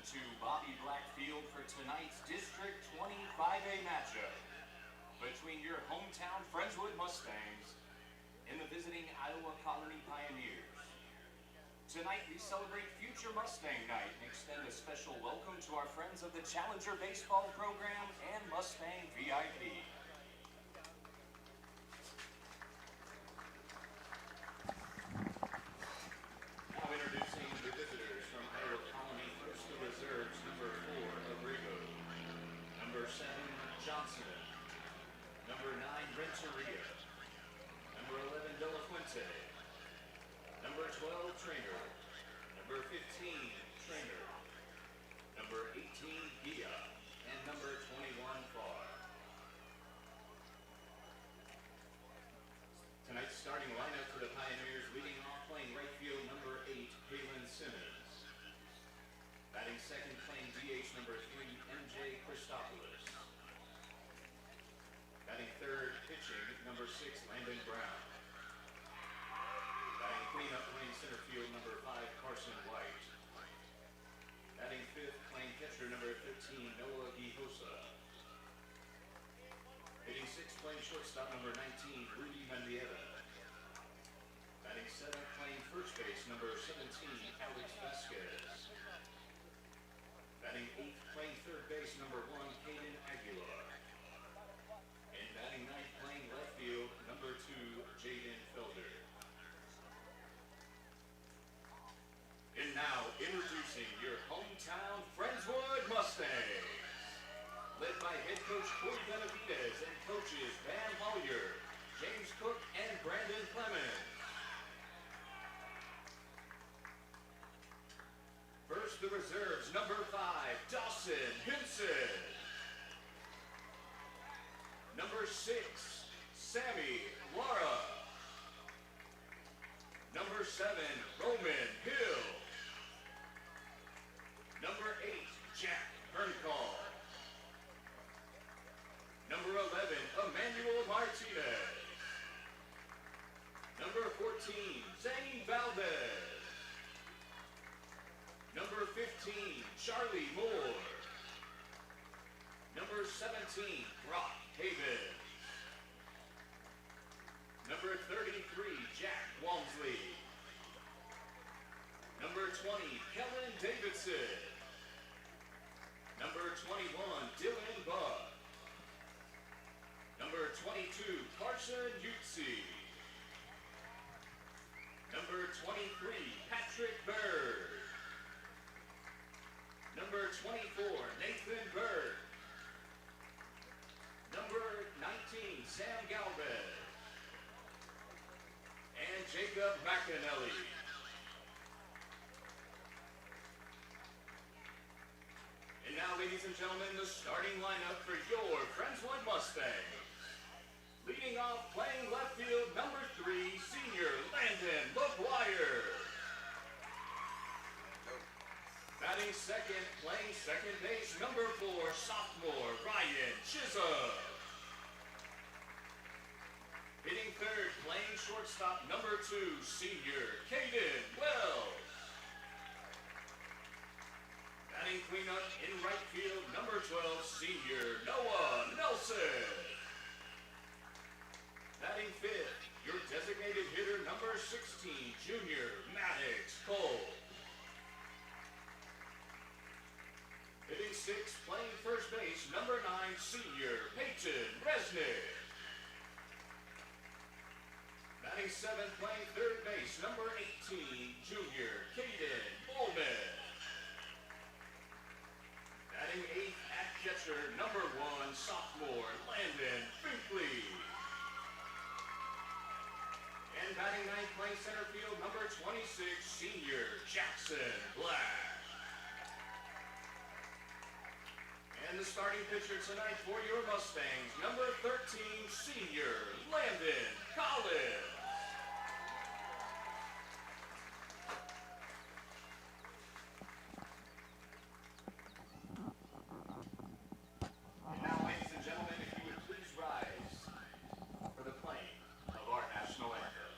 to Bobby Blackfield for tonight's District 25A matchup between your hometown Friendswood Mustangs and the visiting Iowa Colony Pioneers. Tonight we celebrate Future Mustang Night and extend a special welcome to our friends of the Challenger Baseball Program and Mustang VIP. Now introducing the visitors from Iowa Colony, first the reserves, number 4, Abrigo, number 7, Johnson, number 9, Renteria, number 11, De La Fuente, number 12, Trainer, number 15, Trainer, number 18, Gia, and number 21, Farr. Tonight's starting lineup for the Pioneers, leading off playing right field, number 8, Halen Simmons. Batting second, playing DH, number 3, MJ Christopoulos. Batting third, pitching, number 6, Landon Brown. Batting cleanup, playing center field, number 5, Carson White. Batting fifth, playing catcher, number 13, Noah Gijosa. Hitting sixth, playing shortstop, number 19, Rudy Mendieta. Batting seventh, playing first base, number 17, Alex Vasquez. Batting eighth, playing third base, number 1, Caden Aguilar. And batting ninth, playing left field, number 2, Jaden Felder. And now, introducing your hometown Friendswood Mustangs. Led by head coach Corey Benavidez and coaches Van Hollier, James Cook, and Brandon Clemens. First, the reserves, number 5, Dawson Hinson. Number 6, Sammy Lara. Number 7, Roman Hill. Number 8, Jack Herncall. Number 11, Emmanuel Martinez. Number 14, Zane Valdez. Number 15, Charlie Moore. Number 17, Brock Havens. Number 33, Jack Walmsley. Number 20, Kellen Davidson. Number 21, Dylan Buck. Number 22, Carson Utsi. Number 23, Patrick Bird. Number 24, Nathan Bird. Number 19, Sam Galvez. And Jacob McAnally. And now, ladies and gentlemen, the starting lineup for your Friendswood Mustangs. Leading off, playing left field, number 3, senior Landon McGuire. Batting second, playing second base, number 4, sophomore Ryan Chisholm. Hitting third, playing shortstop, number 2, senior Caden Wells. Batting cleanup in right field, number 12, senior Noah Nelson. Batting fifth, your designated hitter, number 16, junior Maddox Cole. Hitting sixth, playing first base, number 9, senior Peyton Resnick. Batting seventh, playing third base, number 18, junior Caden Bowman. Batting eighth, at catcher, number 1, sophomore Landon Finkley. And batting ninth, playing center field, number 26, senior Jackson Black. And the starting pitcher tonight for your Mustangs, number 13, senior Landon Collins. And now, ladies and gentlemen, if you would please rise for the playing of our national anthem.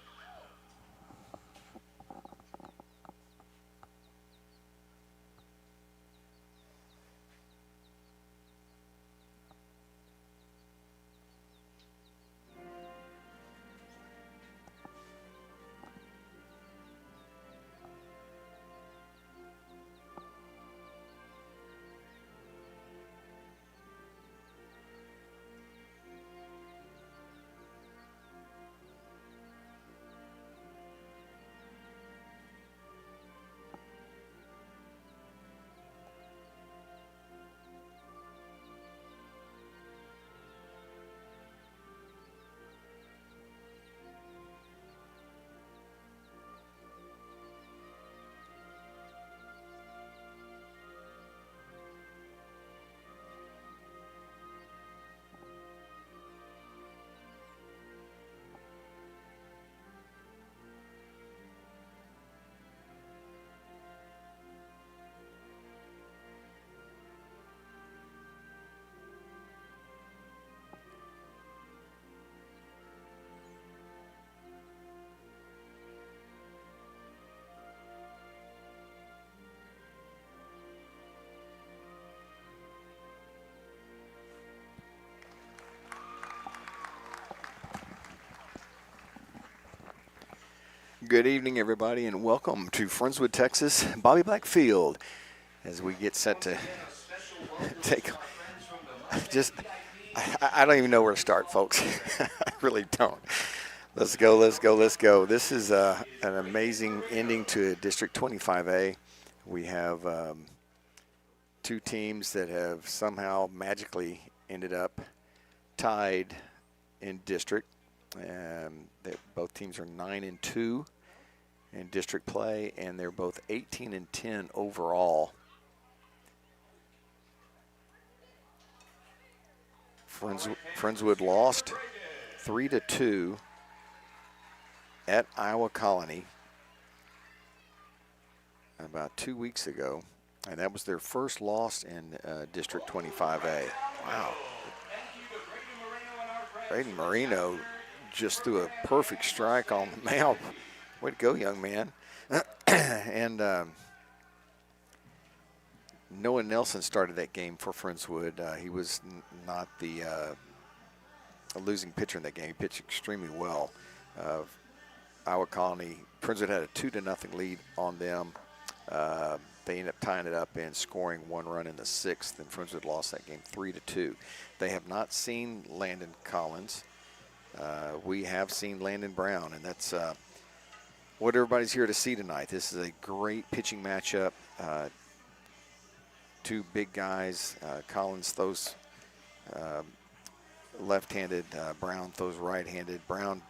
Good evening, everybody, and welcome to Friendswood, Texas, Bobby Black Field, as we get set to take. Just, I don't even know where to start, folks. I really don't. Let's go, let's go, let's go. This is an amazing ending to District 25A. We have two teams that have somehow magically ended up tied in district. Both teams are 9-2 in district play, and they're both 18-10 overall. Friendswood lost 3-2 at Iowa Colony about 2 weeks ago, and that was their first loss in District 25A. Wow. Braden Marino just threw a perfect strike on the mound. Way to go, young man. And Noah Nelson started that game for Friendswood. He was not the losing pitcher in that game. He pitched extremely well. Iowa Colony, Friendswood had a 2-0 lead on them. They ended up tying it up and scoring one run in the sixth, and Friendswood lost that game 3-2. They have not seen Landon Collins. We have seen Landon Brown, and that's what everybody's here to see tonight. This is a great pitching matchup. Two big guys. Collins throws left-handed. Brown throws right-handed. Brown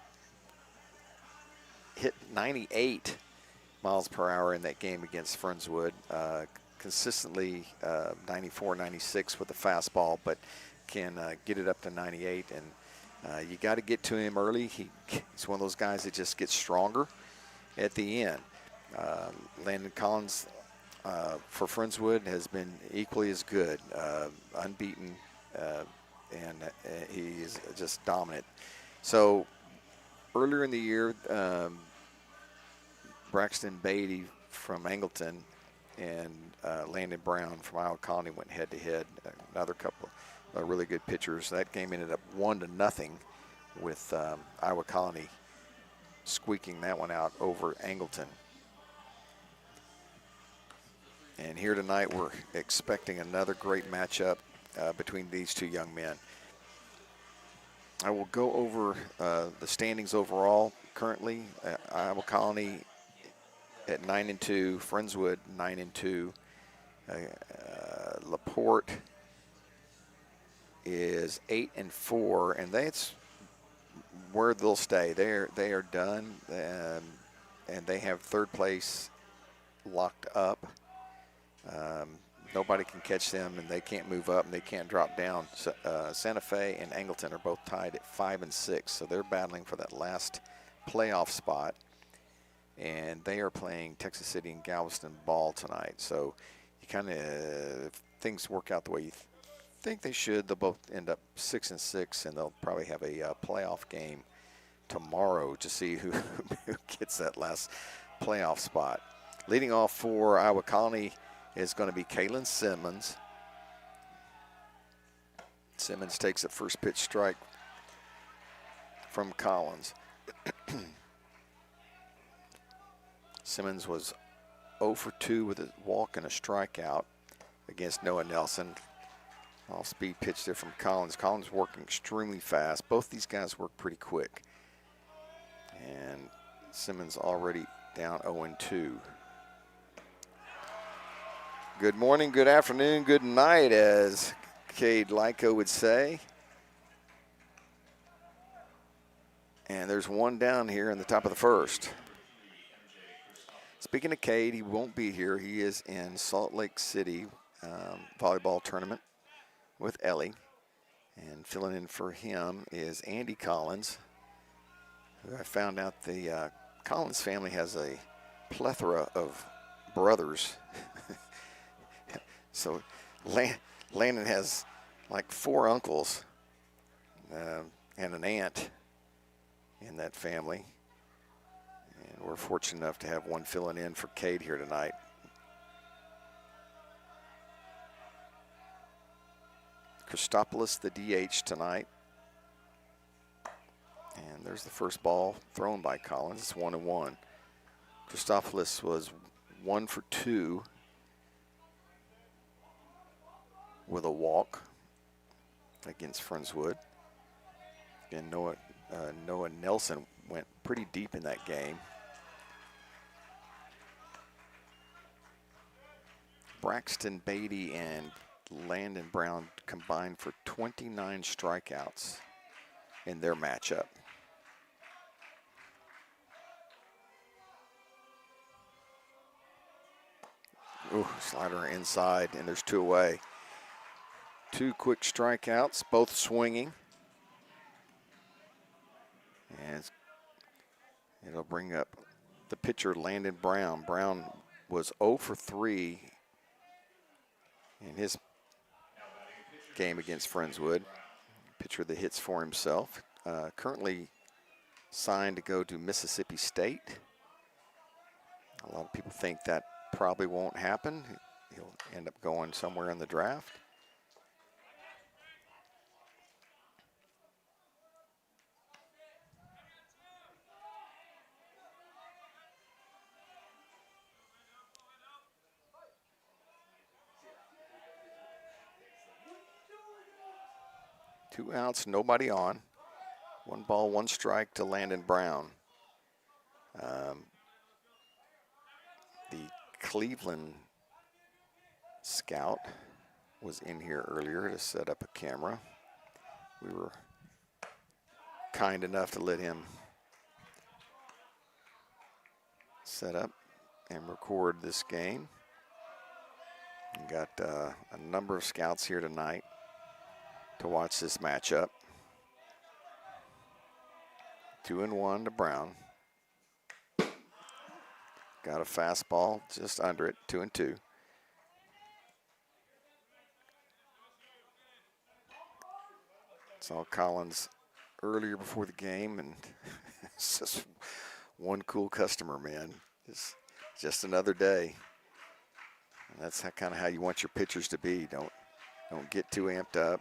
hit 98 miles per hour in that game against Friendswood. Consistently 94, 96 with the fastball, but can get it up to 98. And you got to get to him early. He's one of those guys that just gets stronger at the end. Landon Collins for Friendswood has been equally as good, unbeaten, and he is just dominant. So earlier in the year, Braxton Beatty from Angleton and Landon Brown from Iowa Colony went head-to-head. Another couple of really good pitchers. That game ended up 1-0 with Iowa Colony squeaking that one out over Angleton. And here tonight we're expecting another great matchup between these two young men. I will go over the standings overall. Currently, Iowa Colony at 9-2, Friendswood 9-2, LaPorte is 8-4, and that's where they'll stay. They are done, and they have third place locked up. Nobody can catch them, and they can't move up, and they can't drop down. So, Santa Fe and Angleton are both tied at 5-6, so they're battling for that last playoff spot. And they are playing Texas City and Galveston ball tonight. So you kind of, if things work out the way you think they should, they'll both end up 6-6, and they'll probably have a playoff game tomorrow to see who gets that last playoff spot. Leading off for Iowa Colony is going to be Kalen Simmons. Simmons takes the first pitch strike from Collins. Simmons was 0 for 2 with a walk and a strikeout against Noah Nelson. Off-speed pitch there from Collins. Collins working extremely fast. Both these guys work pretty quick. And Simmons already down 0-2. Good morning, good afternoon, good night, as Cade Lyko would say. And there's one down here in the top of the first. Speaking of Cade, he won't be here. He is in Salt Lake City volleyball tournament with Ellie. And filling in for him is Andy Collins, who I found out the Collins family has a plethora of brothers. So Landon has like 4 uncles and an aunt in that family. And we're fortunate enough to have one filling in for Cade here tonight. Christopoulos, the DH tonight. And there's the first ball thrown by Collins. It's 1-1. Christopoulos was 1 for 2 with a walk against Friendswood. And Noah Nelson went pretty deep in that game. Braxton Beatty and Landon Brown combined for 29 strikeouts in their matchup. Ooh, slider inside, and there's 2 away. 2 quick strikeouts, both swinging. And it'll bring up the pitcher, Landon Brown. Brown was 0 for 3 in his game against Friendswood. Pitcher that hits for himself. Currently signed to go to Mississippi State. A lot of people think that probably won't happen. He'll end up going somewhere in the draft. Two outs, nobody on. 1 ball, 1 strike to Landon Brown. The Cleveland scout was in here earlier to set up a camera. We were kind enough to let him set up and record this game. We got a number of scouts here tonight to watch this matchup. 2-1 to Brown. Got a fastball just under it, 2-2. Saw Collins earlier before the game, and it's just one cool customer, man. It's just another day. And that's kind of how you want your pitchers to be. Don't get too amped up.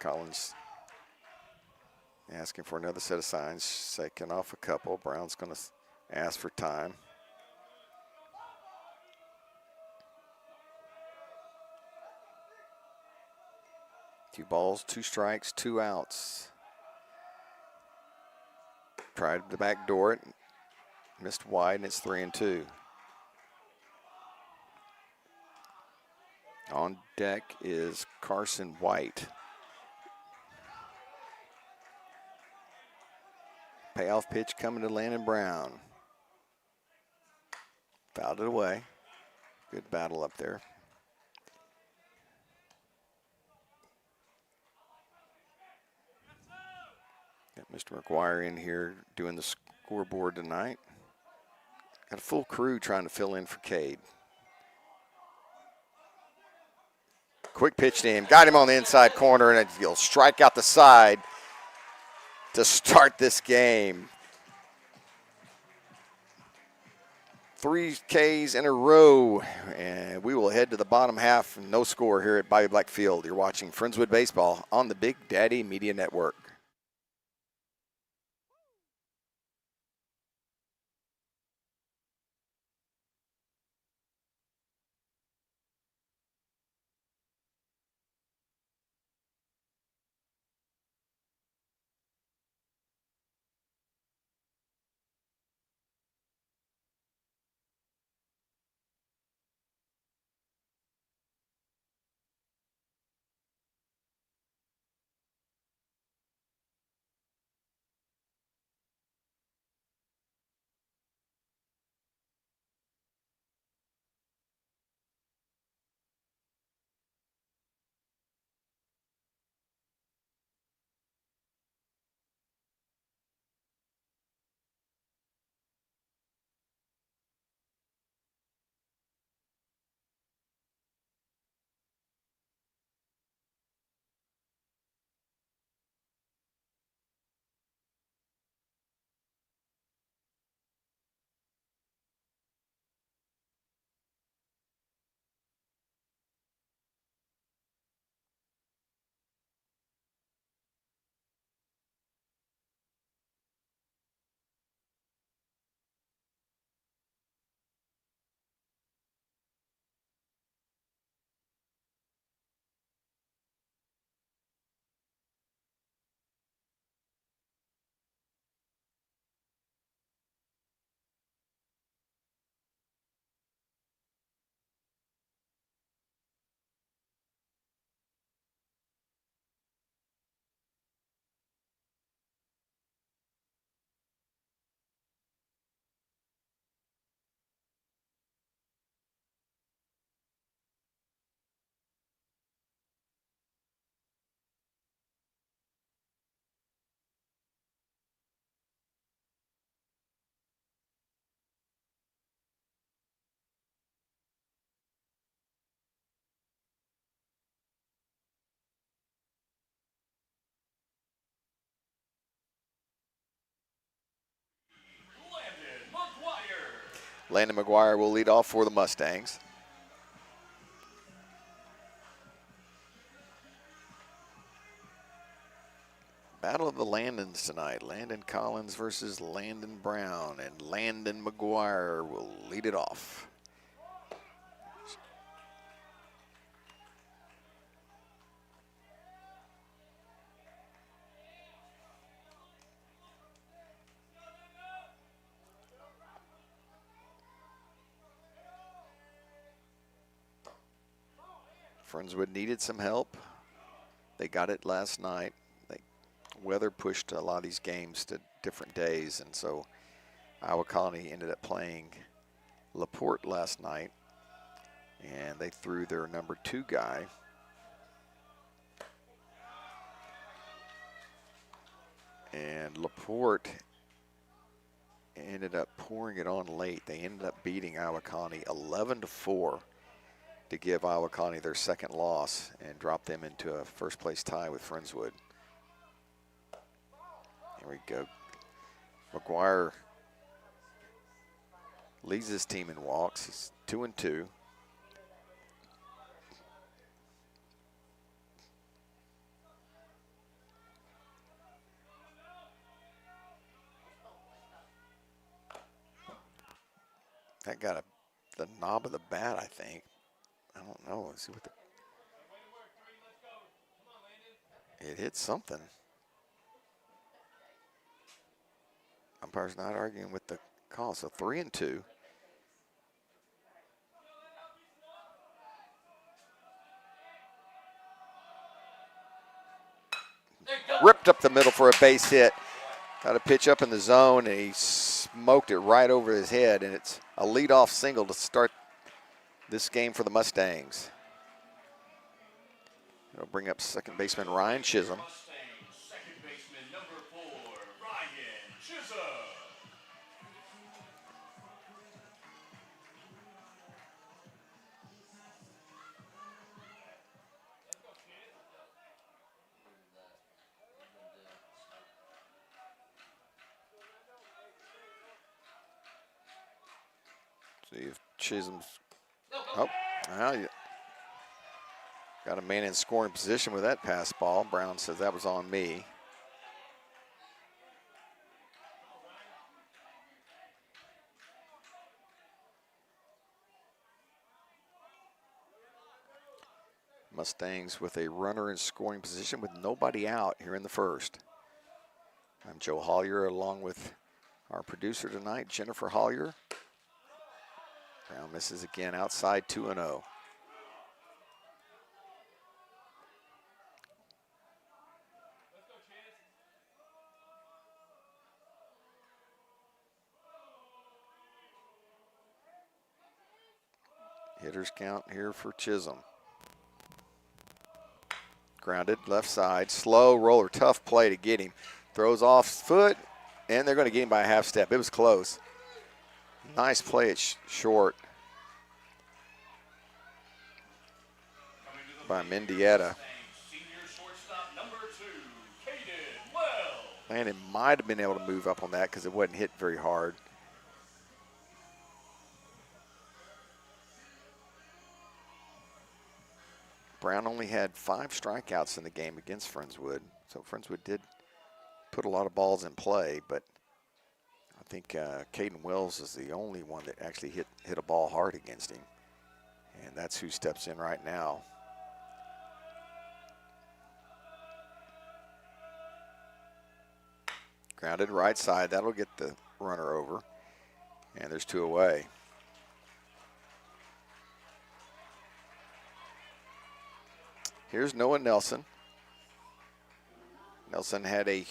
Collins asking for another set of signs, second off a couple. Brown's going to ask for time. Two balls, 2 strikes, 2 outs. Tried to backdoor it, missed wide, and it's 3-2. On deck is Carson White. Payoff pitch coming to Landon Brown. Fouled it away. Good battle up there. Got Mr. McGuire in here doing the scoreboard tonight. Got a full crew trying to fill in for Cade. Quick pitch to him. Got him on the inside corner, and he'll strike out the side to start this game. 3 Ks in a row, and we will head to the bottom half. No score here at Bobby Black Field. You're watching Friendswood Baseball on the Big Daddy Media Network. Landon McGuire will lead off for the Mustangs. Battle of the Landons tonight. Landon Collins versus Landon Brown, and Landon McGuire will lead it off. Friendswood needed some help. They got it last night. Weather pushed a lot of these games to different days, and so Iowa Colony ended up playing LaPorte last night, and they threw their number 2 guy. And LaPorte ended up pouring it on late. They ended up beating Iowa Colony 11-4 to give Iowa Colony their second loss and drop them into a first-place tie with Friendswood. Here we go. McGuire leads his team in walks. He's 2-2. That got the knob of the bat, I think. I don't know. Let's see what it hit something. Umpire's not arguing with the call, so 3-2. Ripped up the middle for a base hit. Got a pitch up in the zone, and he smoked it right over his head, and it's a leadoff single to start this game for the Mustangs. It'll bring up second baseman Ryan Chisholm. Second baseman number 4, Ryan Chisholm. See if Chisholm's, oh, now you got a man in scoring position with that pass ball. Brown says that was on me. Mustangs with a runner in scoring position with nobody out here in the first. I'm Joe Hollier along with our producer tonight, Jennifer Hollier. Brown misses again outside, 2-0. Hitters count here for Chisholm. Grounded, left side, slow roller, tough play to get him. Throws off foot, and they're going to get him by a half step. It was close. Nice play at short by Mendieta. Landon might have been able to move up on that because it wasn't hit very hard. Brown only had 5 strikeouts in the game against Friendswood, so Friendswood did put a lot of balls in play, but I think Caden Wells is the only one that actually hit a ball hard against him, and that's who steps in right now. Grounded right side, that'll get the runner over, and there's 2 away. Here's Noah Nelson. Nelson had a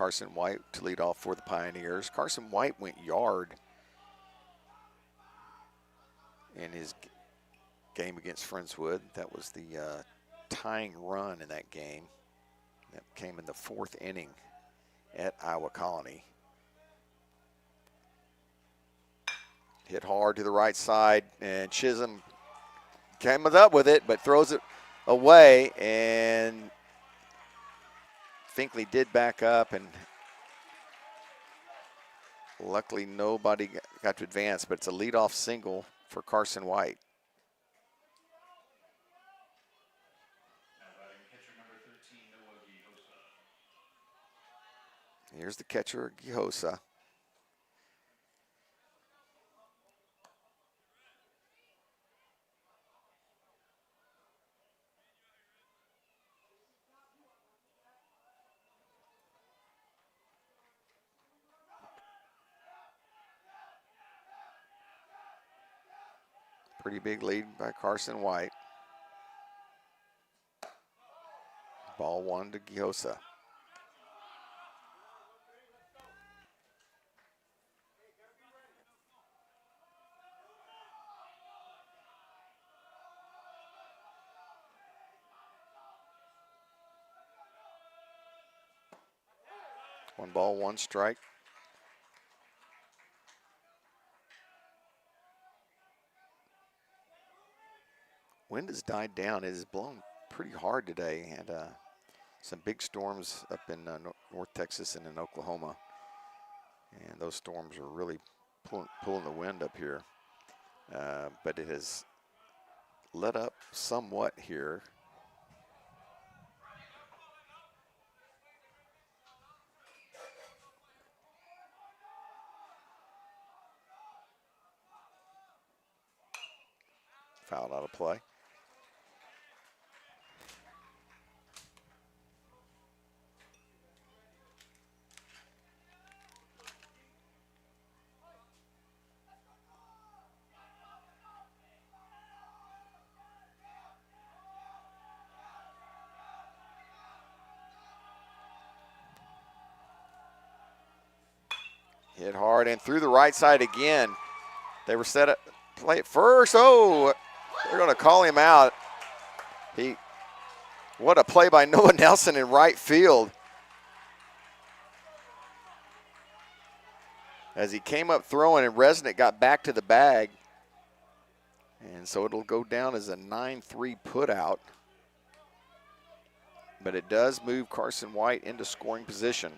Carson White to lead off for the Pioneers. Carson White went yard in his game against Friendswood. That was the tying run in that game. That came in the 4th inning at Iowa Colony. Hit hard to the right side, and Chisholm came up with it, but throws it away, and Finkley did back up, and luckily nobody got to advance, but it's a leadoff single for Carson White. Here's the catcher, Gihosa. Pretty big lead by Carson White. Ball 1 to Gihosa. One ball, one strike. Wind has died down. It has blown pretty hard today, and some big storms up in North Texas and in Oklahoma. And those storms are really pulling the wind up here. But it has let up somewhat here. Fouled out of play. Hit hard and through the right side again. They were set up, play it first. Oh, they're going to call him out. What a play by Noah Nelson in right field. As he came up throwing and Resnick got back to the bag. And so it'll go down as a 9-3 putout. But it does move Carson White into scoring position.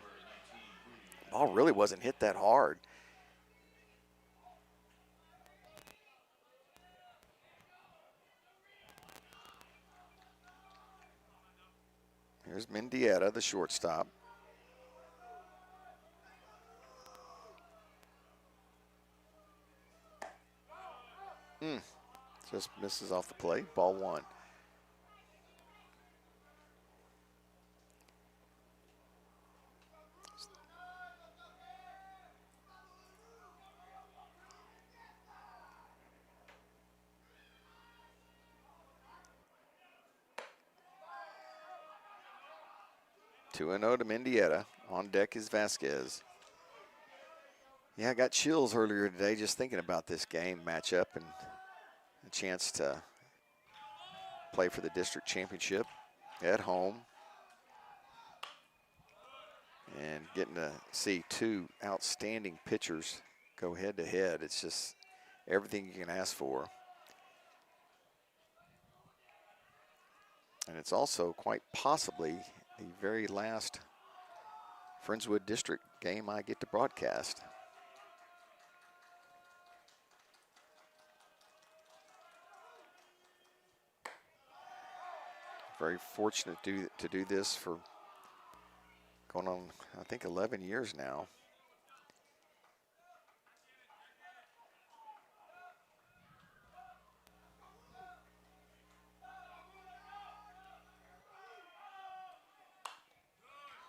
Ball really wasn't hit that hard. Here's Mendieta, the shortstop. Just misses off the plate. Ball 1. Two 2-0 to Mendieta. On deck is Vasquez. Yeah, I got chills earlier today just thinking about this game matchup and a chance to play for the district championship at home. And getting to see two outstanding pitchers go head to head. It's just everything you can ask for. And it's also quite possibly the very last Friendswood District game I get to broadcast. Very fortunate to do this for going on, I think, 11 years now.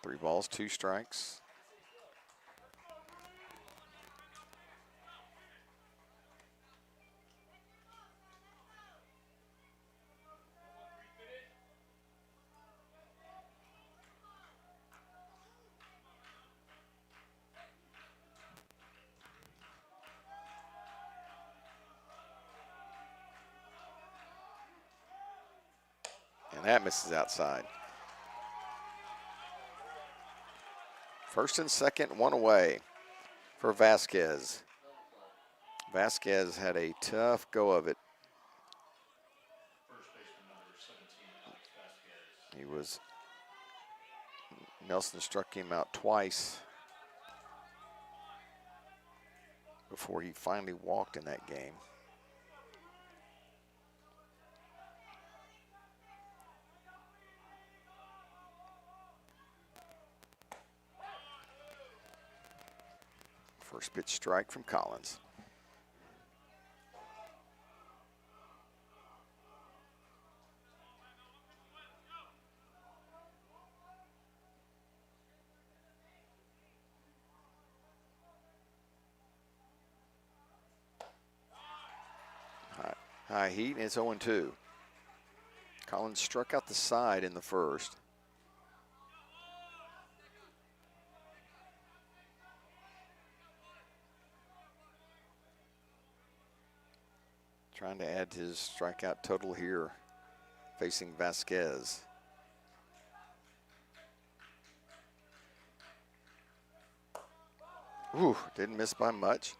Three balls, two strikes. And that misses outside. First and second, one away for Vasquez. Vasquez had a tough go of it. First baseman number 17, Vasquez. He was, Nelson struck him out twice before he finally walked in that game. First pitch strike from Collins. High heat, and it's 0-2. Collins struck out the side in the first. Trying to add to his strikeout total here, facing Vasquez. Ooh, didn't miss by much.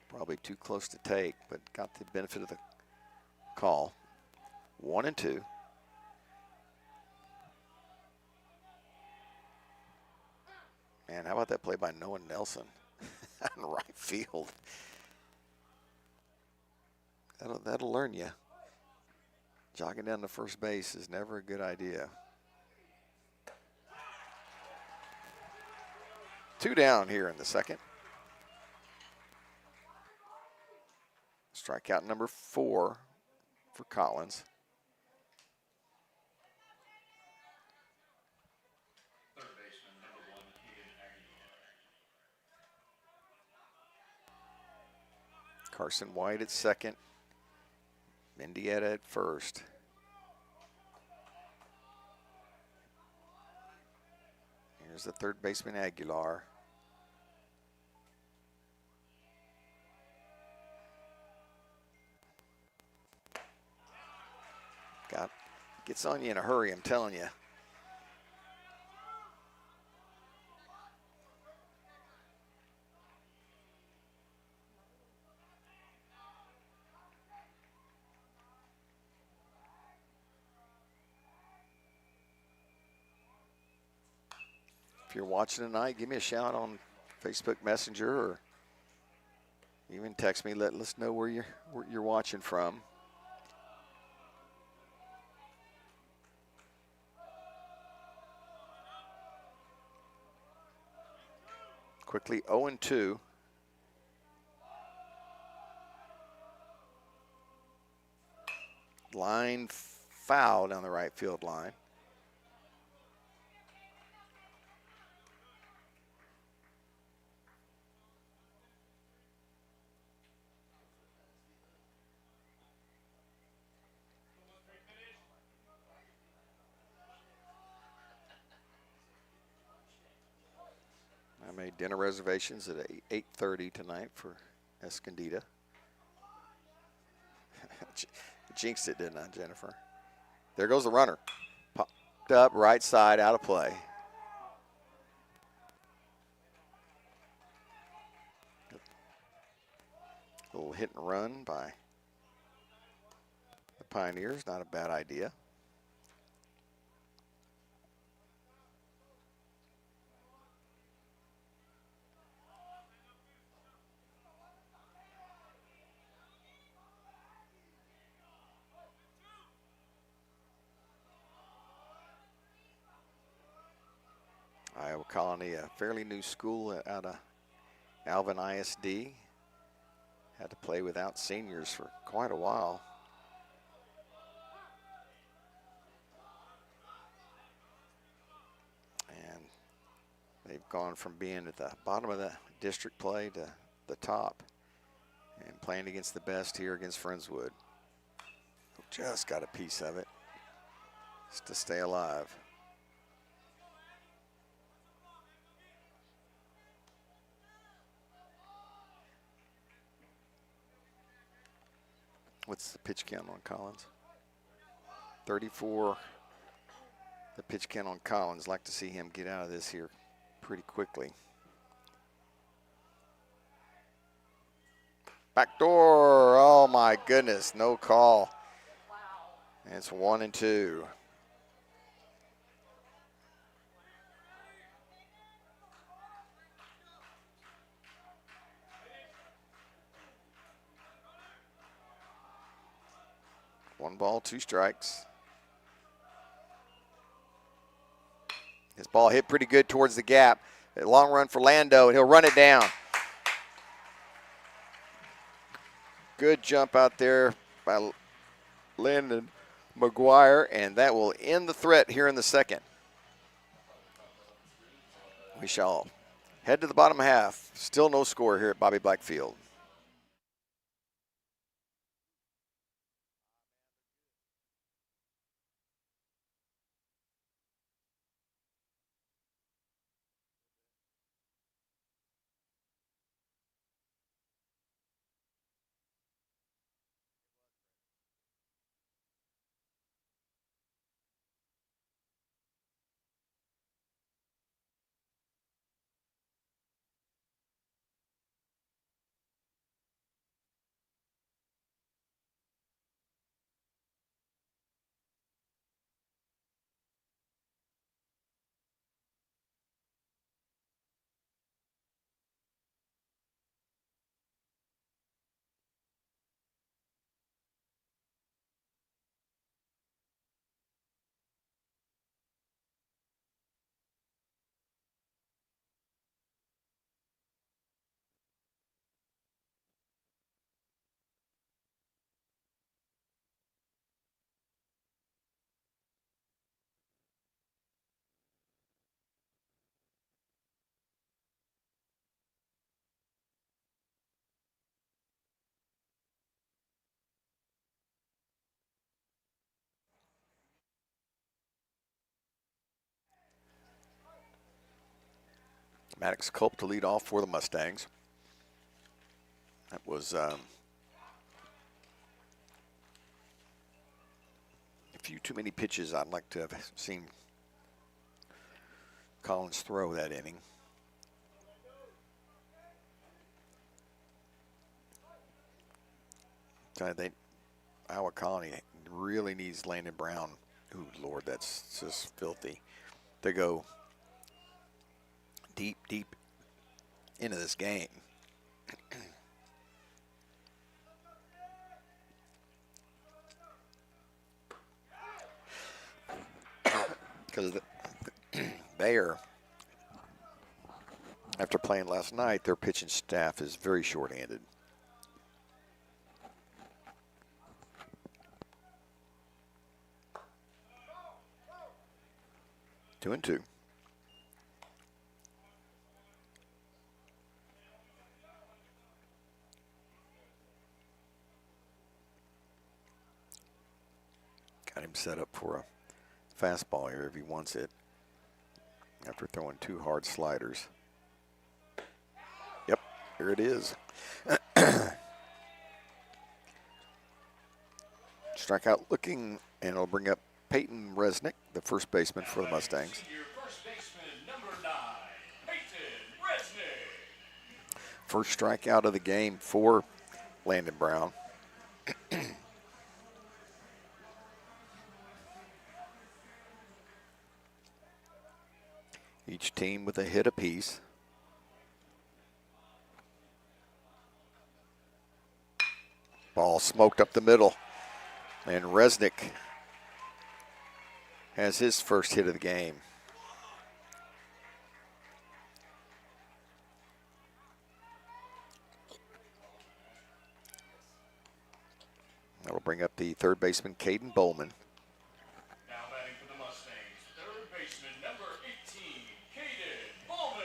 Probably too close to take, but got the benefit of the call. 1-2. Man, how about that play by Noah Nelson in right field? That'll learn you. Jogging down to first base is never a good idea. 2 down here in the second. Strikeout number 4 for Collins. Third baseman number 1, Aguilar. Carson White at second. Mendieta at first. Here's the third baseman, Aguilar. Gets on you in a hurry, I'm telling you. If you're watching tonight, give me a shout on Facebook Messenger or even text me. Let us know where you're watching from. Quickly 0-2. Line foul down the right field line. I made dinner reservations at 8:30 tonight for Escondida. Jinxed it, didn't I, Jennifer? There goes the runner. Popped up, right side, out of play. A little hit and run by the Pioneers, not a bad idea. Iowa Colony, a fairly new school out of Alvin ISD. Had to play without seniors for quite a while. And they've gone from being at the bottom of the district play to the top and playing against the best here against Friendswood. Just got a piece of it just to stay alive. What's the pitch count on Collins? 34. The pitch count on Collins. Like to see him get out of this here pretty quickly. Back door. Oh my goodness, no call. And it's 1-2. One ball, 2 strikes. His ball hit pretty good towards the gap. A long run for Lando, and he'll run it down. Good jump out there by Landon McGuire, and that will end the threat here in the second. We shall head to the bottom half. Still no score here at Bobby Black Field. Maddox Culp to lead off for the Mustangs. That was a few too many pitches I'd like to have seen Collins throw that inning. I think Iowa Colony really needs Landon Brown. Ooh, Lord, that's just filthy. To go deep, deep into this game. Because Bayer, after playing last night, their pitching staff is very short-handed. Two and two. Got him set up for a fastball here if he wants it after throwing 2 hard sliders. Yep, here it is. Strikeout looking, and it'll bring up Peyton Resnick, the first baseman for the Mustangs. First baseman, number 9, Peyton Resnick. First strikeout of the game for Landon Brown. Each team with a hit apiece. Ball smoked up the middle. And Resnick has his first hit of the game. That'll bring up the third baseman, Caden Bowman. Now batting for the Mustangs, third baseman, number 18, Caden Bowman.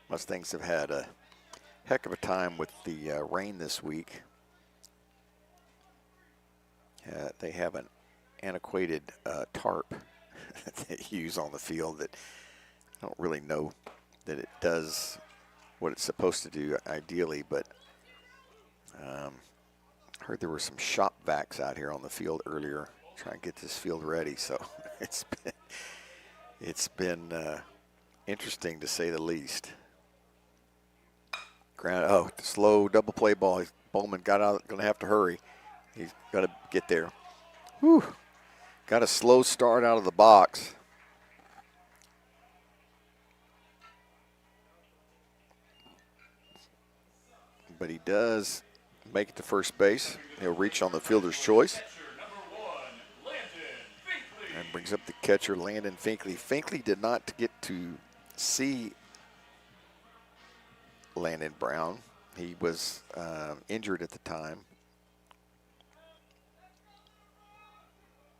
Mustangs have had a heck of a time with the rain this week. They have an antiquated tarp that they use on the field that I don't really know that it does what it's supposed to do ideally, but I heard there were some shop vacs out here on the field earlier trying to get this field ready, so it's been interesting to say the least. Slow double play ball. Bowman got out, going to have to hurry. He's got to get there. Whew. Got a slow start out of the box. But he does make it to first base. He'll reach on the fielder's choice. And brings up the catcher, Landon Finkley. Finkley did not get to see Landon Brown. He was injured at the time.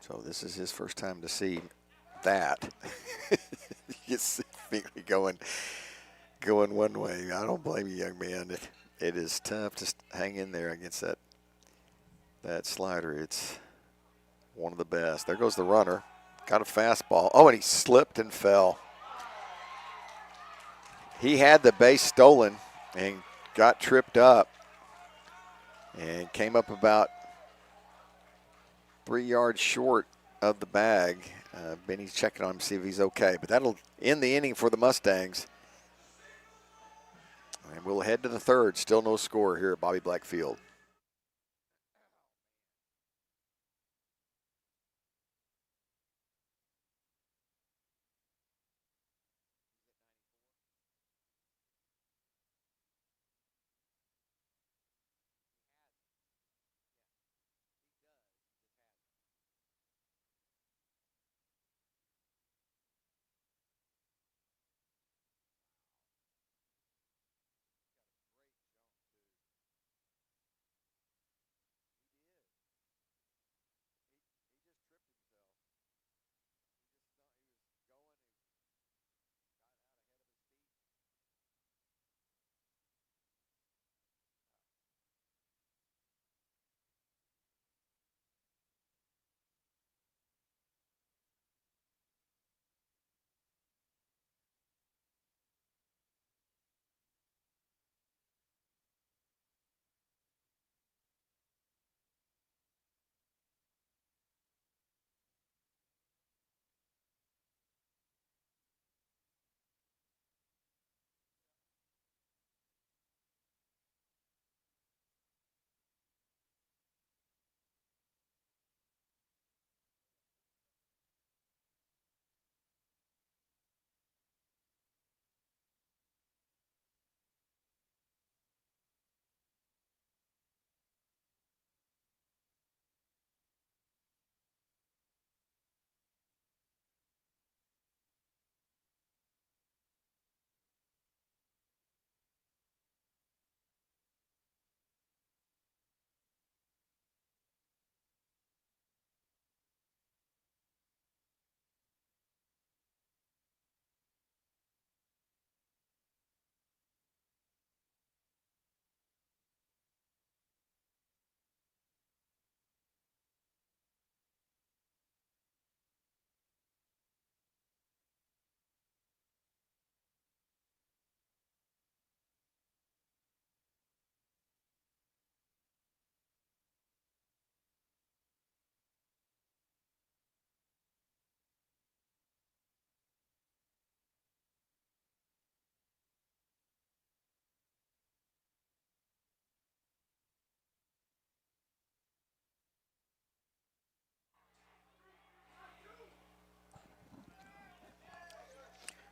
So this is his first time to see that. You see Finkley going one way. I don't blame you, young man. It is tough to hang in there against that slider. It's one of the best. There goes the runner. Got a fastball. Oh, and he slipped and fell. He had the base stolen and got tripped up and came up about 3 yards short of the bag. Benny's checking on him to see if he's okay. But that'll end the inning for the Mustangs. And we'll head to the third. Still no score here at Bobby Black Field.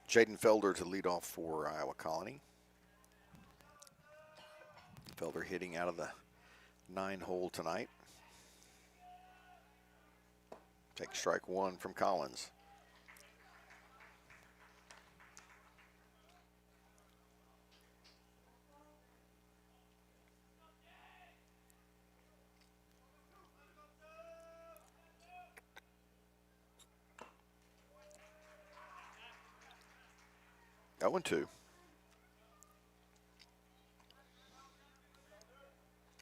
Jaden Felder to lead off for Iowa Colony. Felder hitting out of the 9-hole tonight. Take strike one from Collins. That 1-2.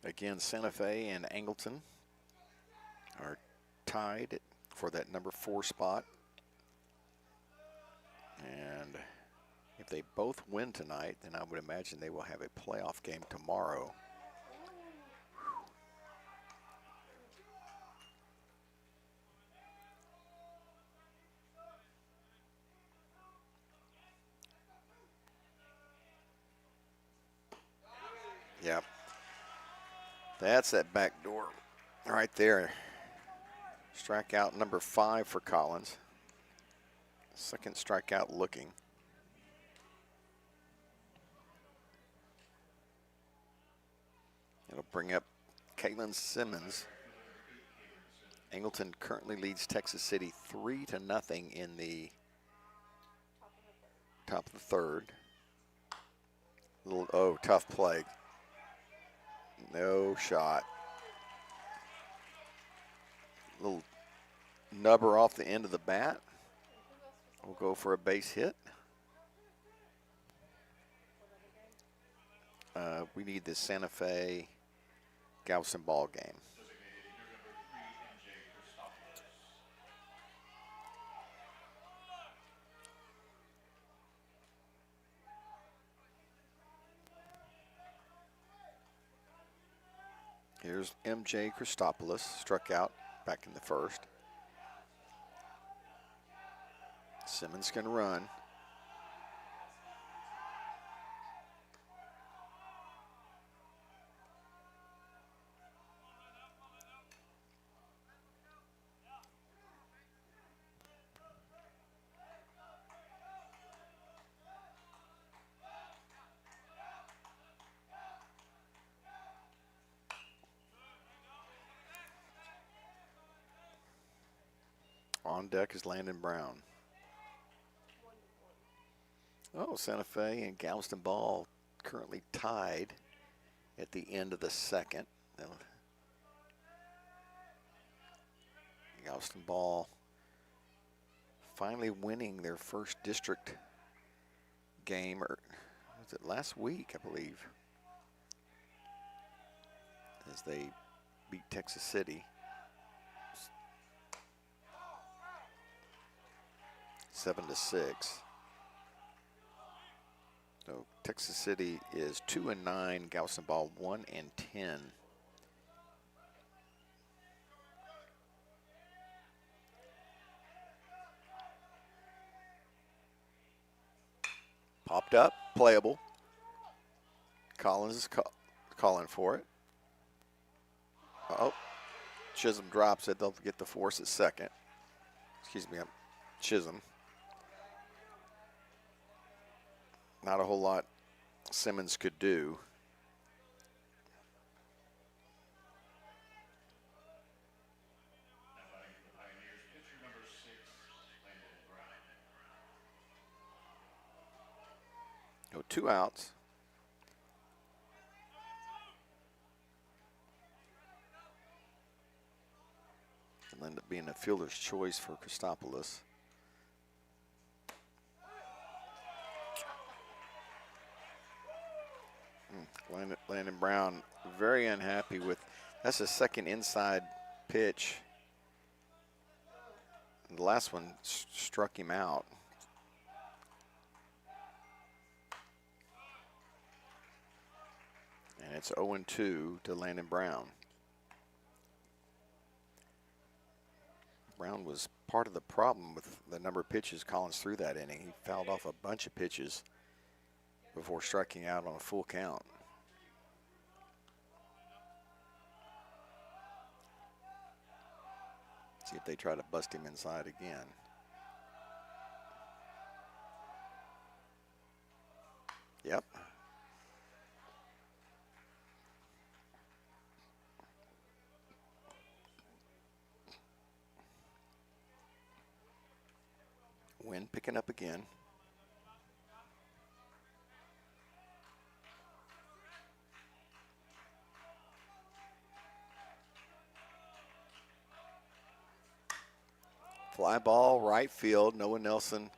Again, Santa Fe and Angleton are tied for that number 4 spot. And If they both win tonight, then I would imagine they will have a playoff game tomorrow. Yep. That's that back door right there. Strikeout number 5 for Collins. Second strikeout looking. It'll bring up Caitlin Simmons. Angleton currently leads Texas City 3-0 in the top of the third. Tough play. No shot. Little nubber off the end of the bat. We'll go for a base hit. We need the Santa Fe Galveston ball game. Here's MJ Christopoulos, struck out back in the first. Simmons can run. On deck is Landon Brown. Oh, Santa Fe and Galveston ball currently tied at the end of the second. Galveston ball finally winning their first district game, or was it last week, I believe, as they beat Texas City 7-6. So Texas City is 2-9, Galveston ball 1-10. Popped up, playable. Collins is calling for it. Oh, Chisholm drops it. They'll get the force at second. Excuse me, Chisholm. Not a whole lot Simmons could do. No, 2 outs. It'll end up being a fielder's choice for Christopoulos. Landon Brown very unhappy with, that's the second inside pitch. The last one struck him out. And it's 0-2 to Landon Brown. Brown was part of the problem with the number of pitches Collins threw that inning. He fouled off a bunch of pitches before striking out on a full count. See if they try to bust him inside again. Yep. Wind picking up again. Fly ball, right field. Noah Nelson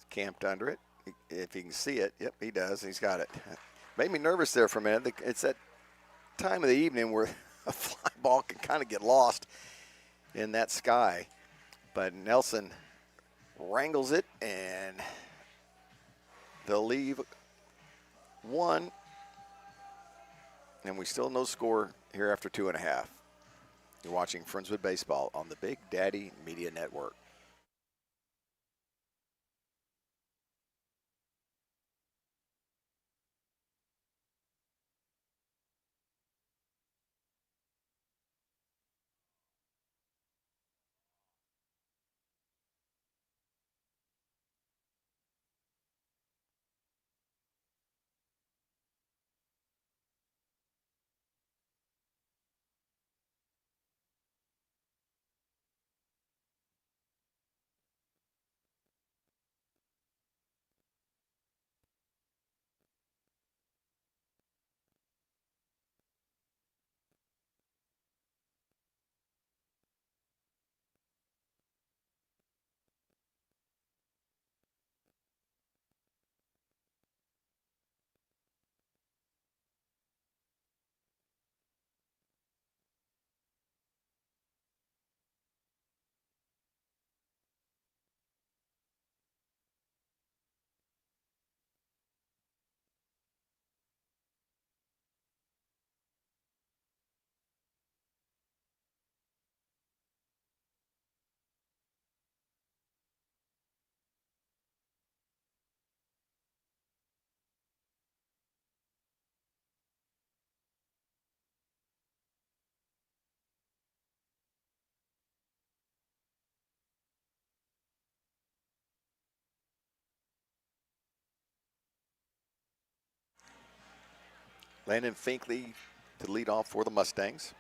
camped under it. If he can see it, yep, he does. He's got it. Made me nervous there for a minute. It's that time of the evening where a fly ball can kind of get lost in that sky. But Nelson wrangles it and They'll leave one, and we still no score here after 2.5. You're watching Friendswood Baseball on the Big Daddy Media Network. Landon Finkley to lead off for the Mustangs.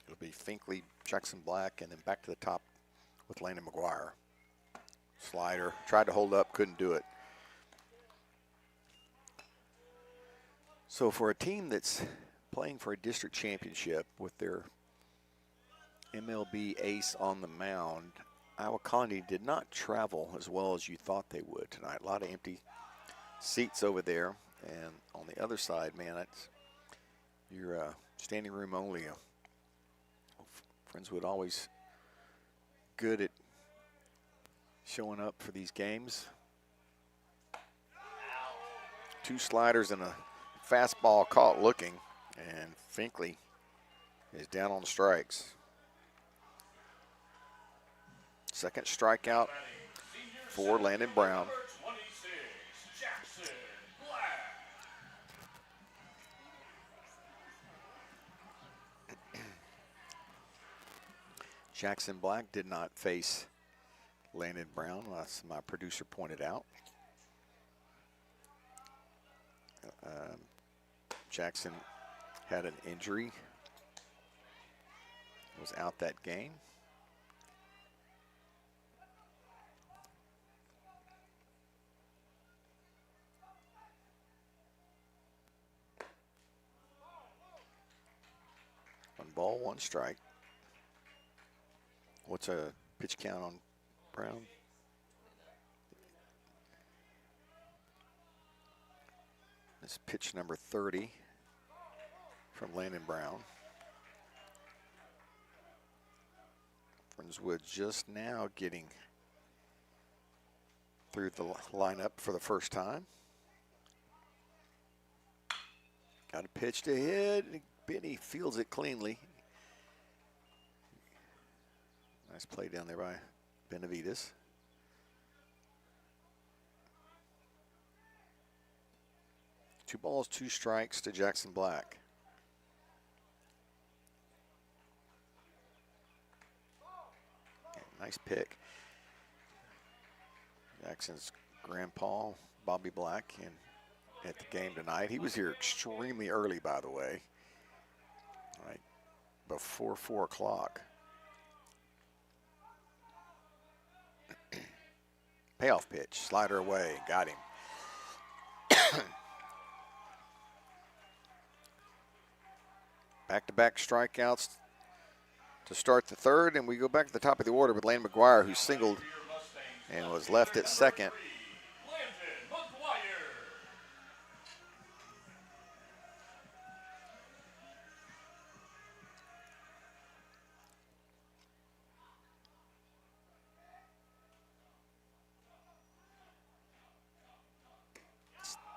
It'll be Finkley, Jackson Black, and then back to the top with Landon McGuire. Slider, tried to hold up, couldn't do it. So for a team that's playing for a district championship with their MLB ace on the mound, Iowa Colony did not travel as well as you thought they would tonight. A lot of empty seats over there. And on the other side, man, it's your standing room only. Friendswood always good at showing up for these games. 2 sliders and a fastball caught looking, and Finkley is down on the strikes. Second strikeout for Landon Brown. Jackson Black did not face Landon Brown, as my producer pointed out. Jackson had an injury, was out that game. One ball, 1 strike. What's a pitch count on Brown? This pitch number 30 from Landon Brown. Friendswood just now getting through the lineup for the first time. Got a pitch to hit. Benny fields it cleanly. Nice play down there by Benavides. Two balls, 2 strikes to Jackson Black. Nice pick. Jackson's grandpa, Bobby Black, in at the game tonight. He was here extremely early, by the way, right before 4 o'clock. Payoff pitch, slider away, got him. Back-to-back strikeouts to start the third, and we go back to the top of the order with Landon McGuire, who singled and was left at second.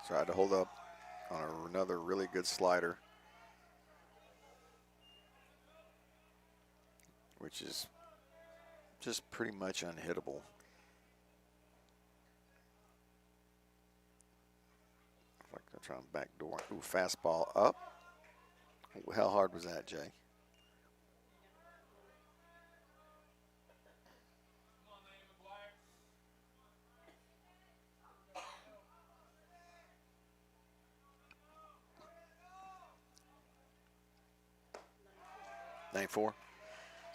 Tried to hold up on another really good slider, which is just pretty much unhittable. Like they're trying to backdoor. Ooh, fastball up. How hard was that, Jay? '94.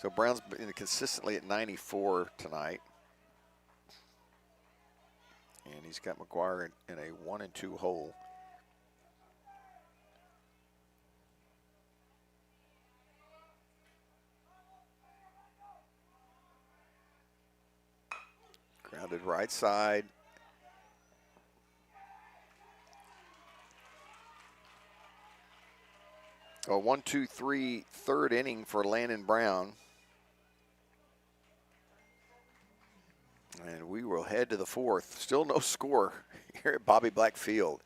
So Brown's been consistently at 94 tonight. And he's got McGuire in a 1-2 hole. Grounded right side. A 1-2-3 third inning for Landon Brown. And we will head to the fourth. Still no score here at Bobby Black Field.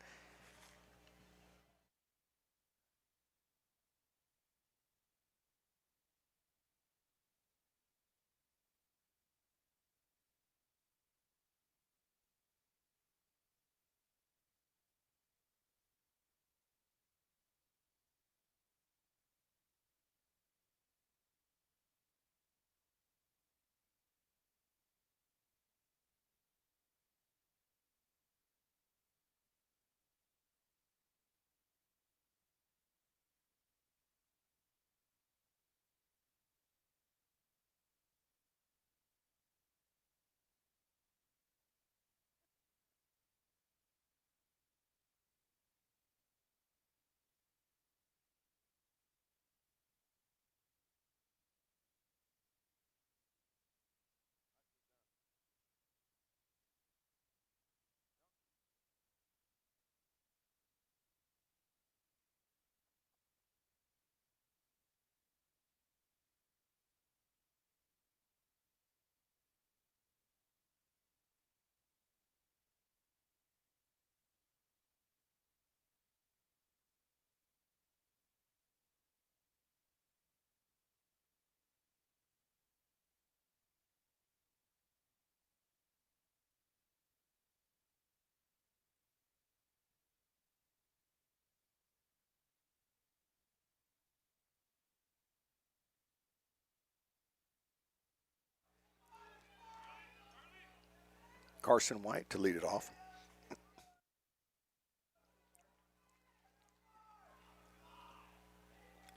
Carson White to lead it off.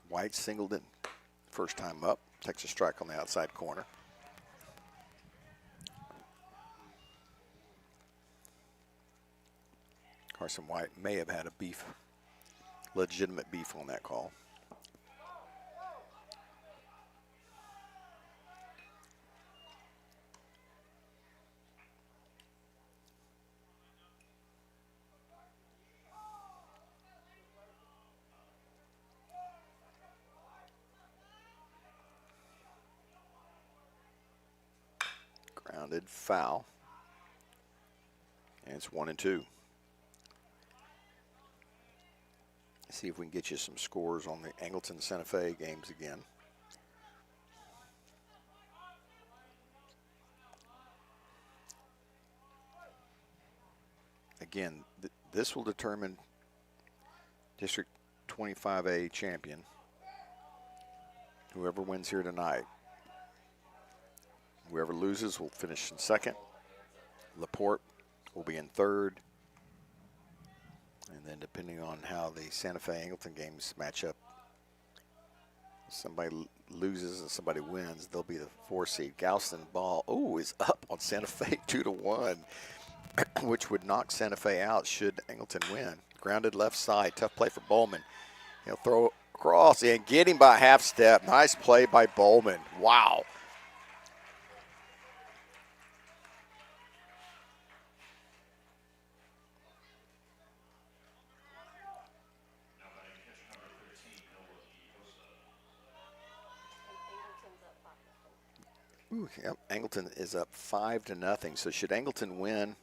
White singled in. First time up. Takes a strike on the outside corner. Carson White may have had a legitimate beef on that call. Grounded, foul. And it's 1-2. See if we can get you some scores on the Angleton Santa Fe games again. Again, this will determine District 25A champion. Whoever wins here tonight. Whoever loses will finish in second. LaPorte will be in third. And then depending on how the Santa Fe Angleton games match up, if somebody loses and somebody wins, they'll be the 4 seed. Galveston ball, is up on Santa Fe 2-1, which would knock Santa Fe out should Angleton win. Grounded left side, tough play for Bowman. He'll throw across and get him by half step. Nice play by Bowman. Wow. Ooh, yep. Angleton is up 5-0. So should Angleton win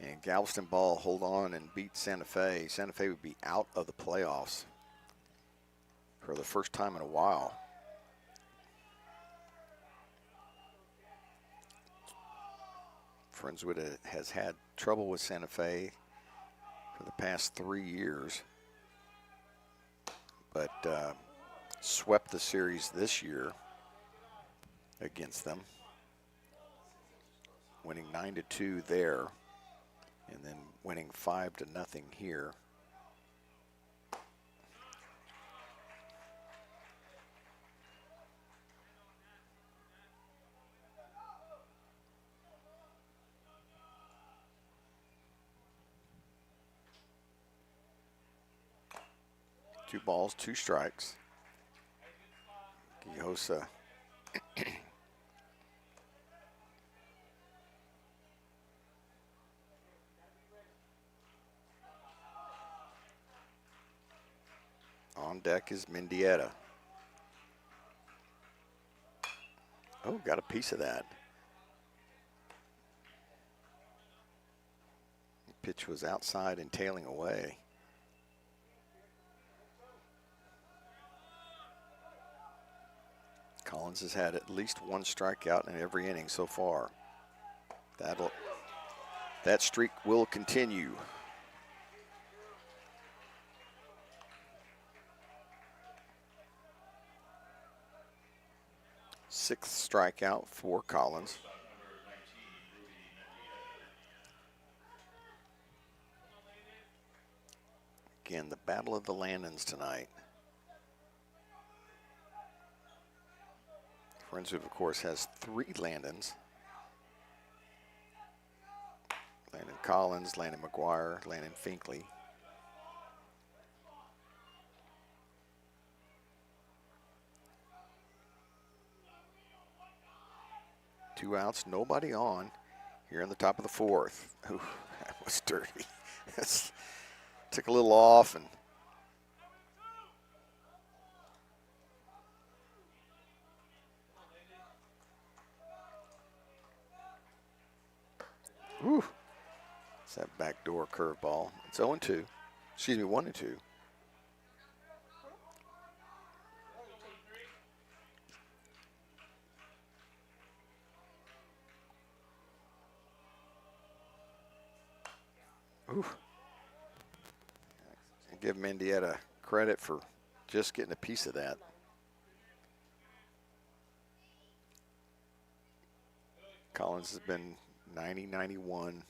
And Galveston ball hold on and beat Santa Fe. Santa Fe would be out of the playoffs for the first time in a while. Friendswood has had trouble with Santa Fe for the past 3 years, but swept the series this year against them, winning 9-2 there, and then winning 5-0 here. Two balls, two strikes. Quijjosa on deck is Mendieta. Oh, got a piece of that. The pitch was outside and tailing away. Collins has had at least one strikeout in every inning so far. That streak will continue. Sixth strikeout for Collins. Again, the battle of the Landons tonight. Friendswood, of course, has 3 Landons. Landon Collins, Landon McGuire, Landon Finkley. Two outs, nobody on here in the top of the 4th. Ooh, that was dirty. Took a little off and whew. It's that backdoor curveball. It's 0-2. Excuse me, 1-2. Ooh. And give Mendieta credit for just getting a piece of that. Collins has been 90-91.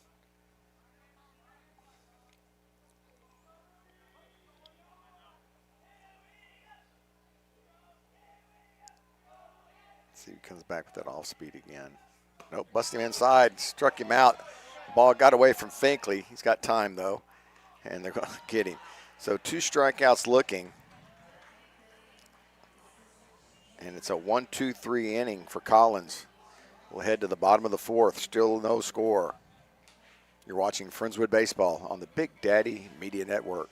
See, he comes back with that off speed again. Nope, busted him inside, struck him out. The ball got away from Finkley. He's got time though, and they're going to get him. So 2 strikeouts looking, and it's a 1-2-3 inning for Collins. We'll head to the bottom of the 4th, still no score. You're watching Friendswood Baseball on the Big Daddy Media Network.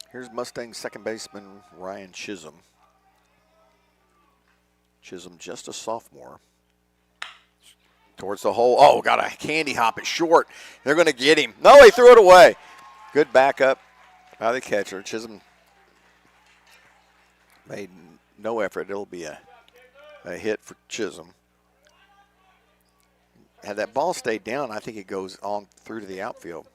Here's Mustang second baseman Ryan Chisholm. Chisholm just a sophomore. Towards the hole. Oh, got a candy hop it short. They're going to get him. No, he threw it away. Good backup by the catcher. Chisholm made no effort. It'll be a hit for Chisholm. Had that ball stayed down, I think it goes on through to the outfield.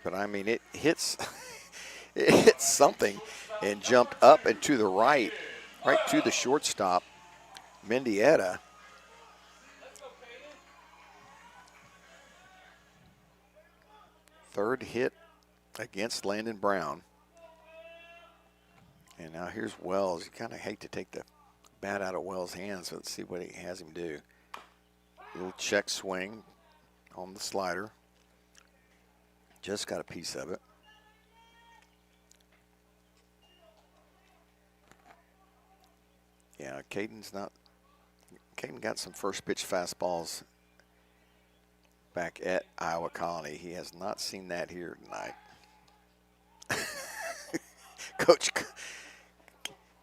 But, I mean, it hits it hits something and jumped up and to the right to the shortstop, Mendieta. Third hit against Landon Brown. And now here's Wells. You kind of hate to take the bat out of Wells' hands, so let's see what he has him do. Little check swing on the slider. Just got a piece of it. Yeah, Caden got some first pitch fastballs back at Iowa Colony. He has not seen that here tonight. Coach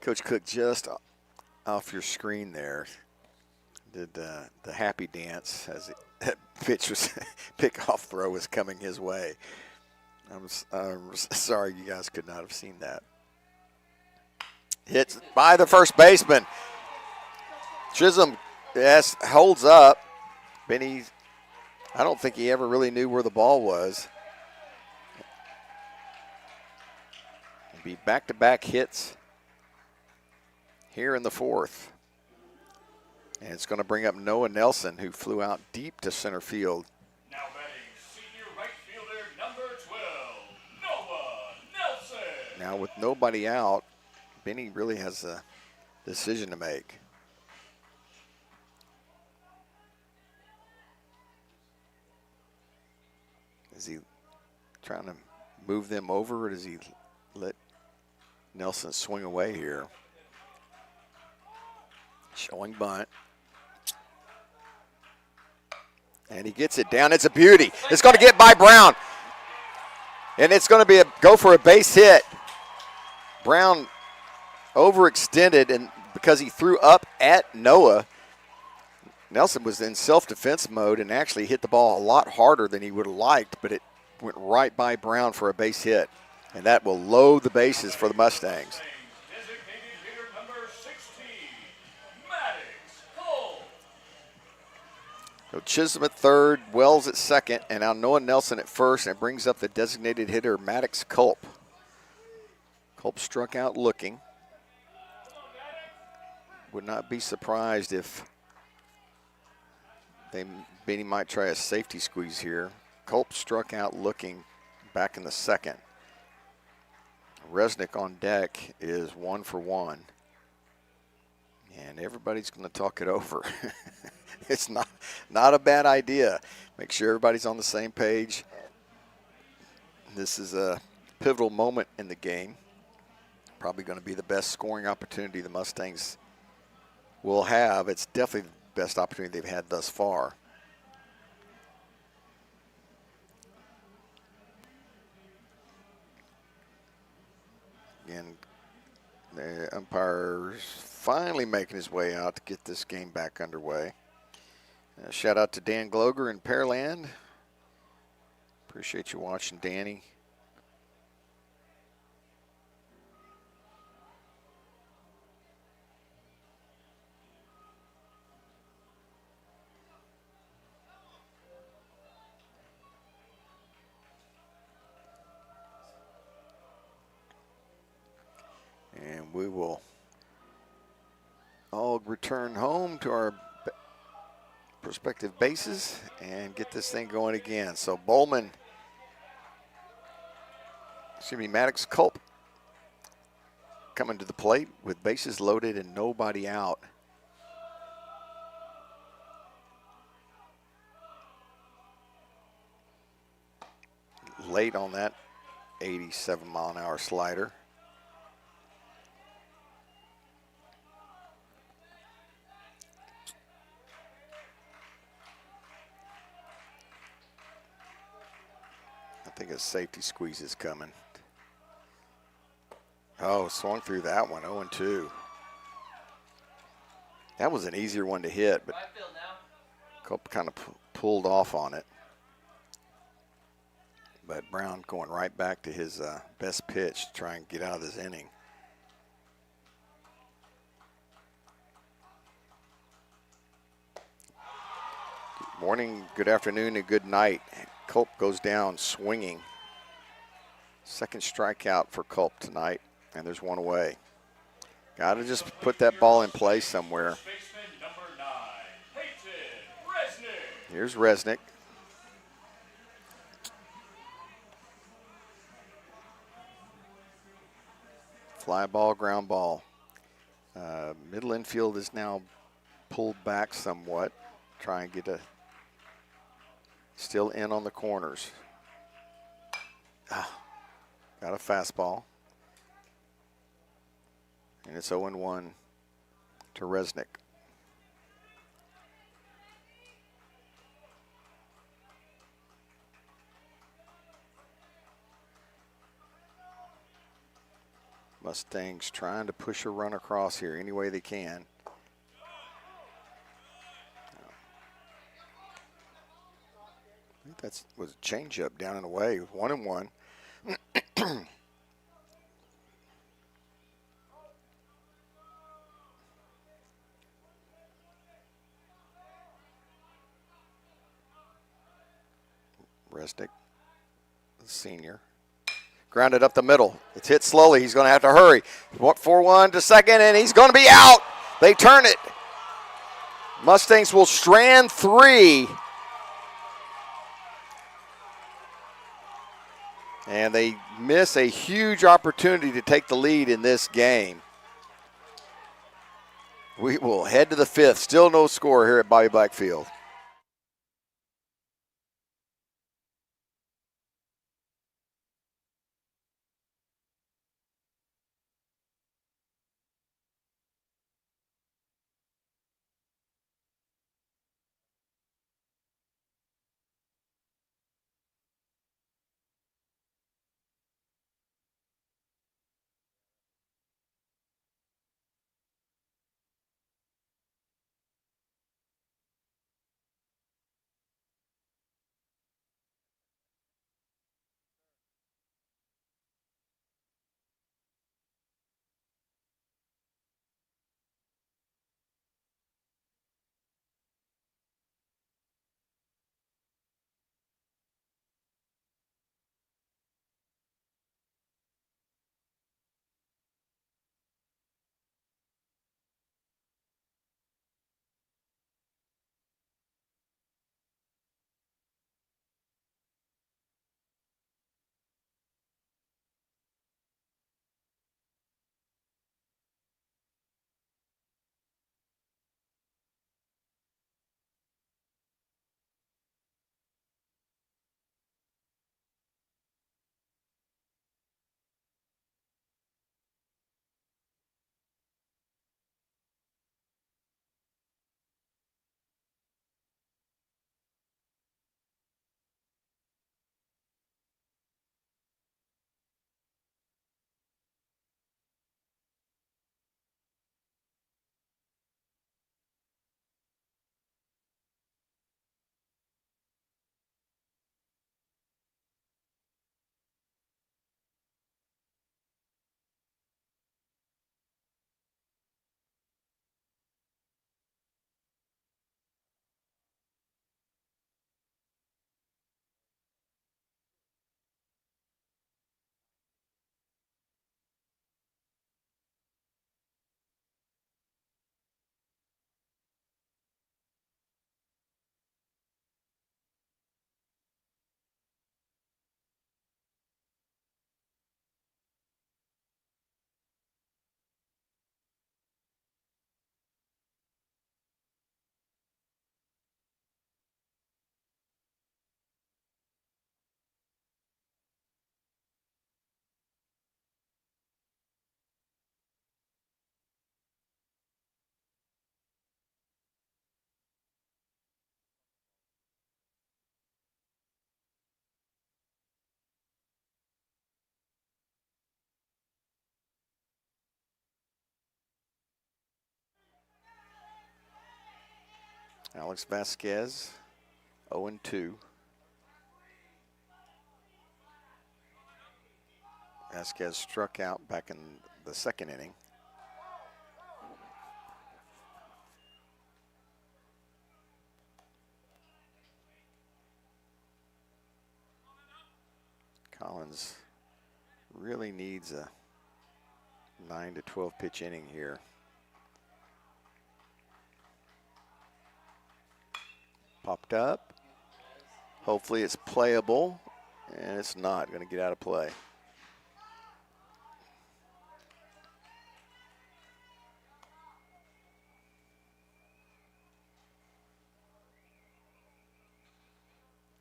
Cook, just off your screen there, did the happy dance as that pickoff throw was coming his way. I'm sorry you guys could not have seen that. Hits by the first baseman. Chisholm, yes, holds up. Benny, I don't think he ever really knew where the ball was. It'll be back-to-back hits here in the fourth. And it's going to bring up Noah Nelson, who flew out deep to center field. Now batting, senior right fielder number 12, Noah Nelson. Now with nobody out, Benny really has a decision to make. Is he trying to move them over, or does he let Nelson swing away here? Showing bunt. And he gets it down. It's a beauty. It's going to get by Brown. And it's going to be go for a base hit. Brown overextended, and because he threw up at Noah, Nelson was in self-defense mode and actually hit the ball a lot harder than he would have liked, but it went right by Brown for a base hit. And that will load the bases for the Mustangs. So Chisholm at third, Wells at second, and now Noah Nelson at first, and it brings up the designated hitter, Maddox Culp. Culp struck out looking. Would not be surprised if Benny might try a safety squeeze here. Culp struck out looking back in the second. Resnick on deck is 1 for 1. And everybody's going to talk it over. It's not a bad idea. Make sure everybody's on the same page. This is a pivotal moment in the game. Probably going to be the best scoring opportunity the Mustangs will have. It's definitely the best opportunity they've had thus far. Again, the umpire's finally making his way out to get this game back underway. Shout out to Dan Gloger in Pearland. Appreciate you watching, Danny. And we will all return home to our prospective bases and get this thing going again. So Maddox Culp coming to the plate with bases loaded and nobody out. Late on that 87-mile-an-hour slider. I think a safety squeeze is coming. Oh, swung through that one, 0-2. That was an easier one to hit, but Cope kind of pulled off on it. But Brown going right back to his best pitch to try and get out of this inning. Good morning, good afternoon, and good night. Culp goes down swinging. Second strikeout for Culp tonight, and there's one away. Got to just put that ball in play somewhere. Here's Resnick. Fly ball, ground ball. Middle infield is now pulled back somewhat. Try and get still in on the corners. Got a fastball. And it's 0-1 to Resnick. Mustangs trying to push a run across here any way they can. I think that was a changeup down and away. 1-1. Resnick, the senior. Grounded up the middle. It's hit slowly. He's going to have to hurry. 4-1 to second, and he's going to be out. They turn it. Mustangs will strand 3. And they miss a huge opportunity to take the lead in this game. We will head to the 5th. Still no score here at Bobby Black Field. Alex Vasquez, 0-2. Vasquez struck out back in the second inning. Collins really needs a 9 to 12 pitch inning here. Popped up. Hopefully it's playable, and it's not going to get out of play.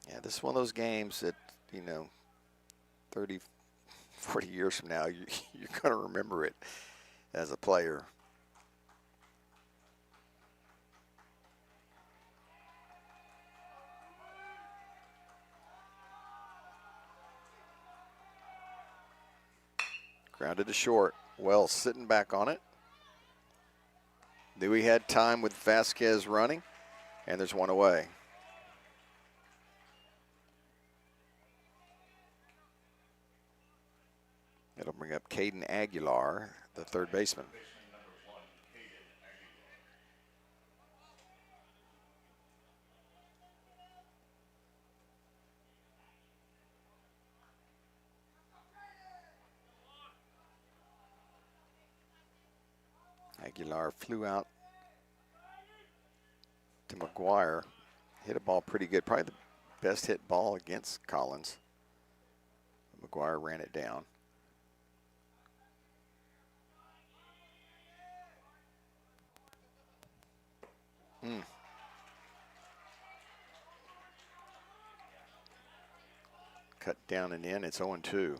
Yeah, this is one of those games that, 30, 40 years from now, you're going to remember it as a player. Grounded to short. Wells sitting back on it. We had time with Vasquez running, and there's one away. It'll bring up Caden Aguilar, the third baseman. Aguilar flew out to McGuire. Hit a ball pretty good. Probably the best hit ball against Collins. McGuire ran it down. Cut down and in. It's 0-2.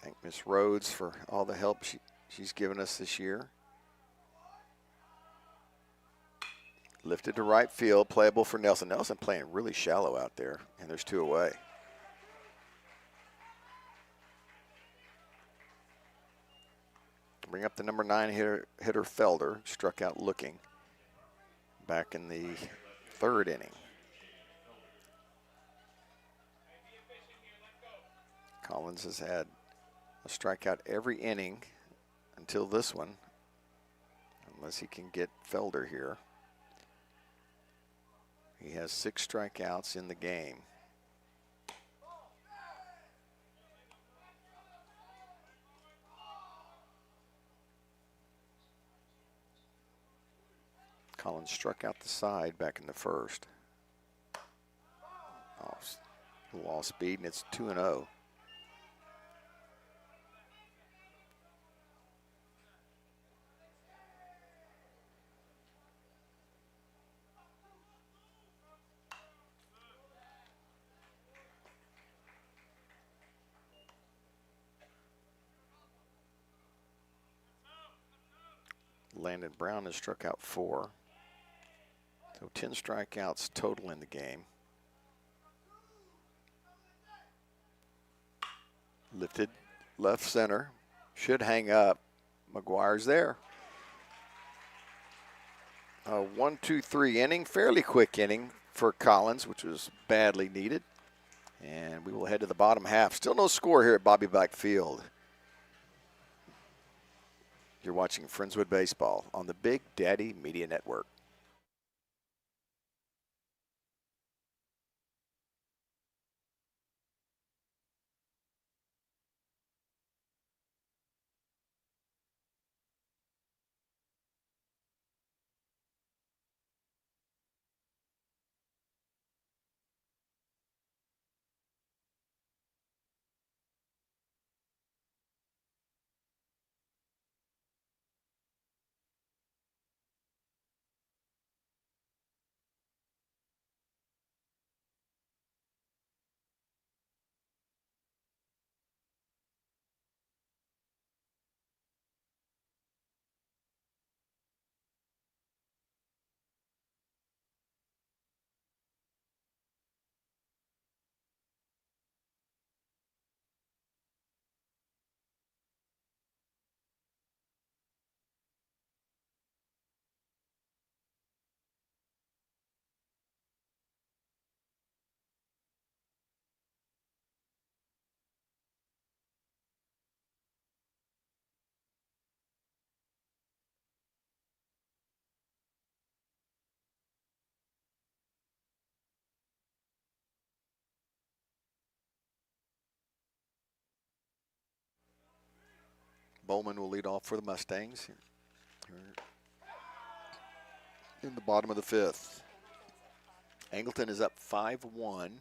Thank Miss Rhodes for all the help she's given us this year. Lifted to right field, playable for Nelson. Nelson playing really shallow out there, and there's two away. Bring up the number 9 hitter Felder, struck out looking back in the third inning. Collins has had a strikeout every inning until this one, unless he can get Felder here. He has 6 strikeouts in the game. Collins struck out the side back in the first. Lost speed, and it's 2-0. Landon Brown has struck out 4. So 10 strikeouts total in the game. Lifted left center. Should hang up. McGuire's there. A 1-2-3 inning. Fairly quick inning for Collins, which was badly needed. And we will head to the bottom half. Still no score here at Bobby Black Field. You're watching Friendswood Baseball on the Big Daddy Media Network. Bowman will lead off for the Mustangs in the bottom of the fifth. Angleton is up 5-1,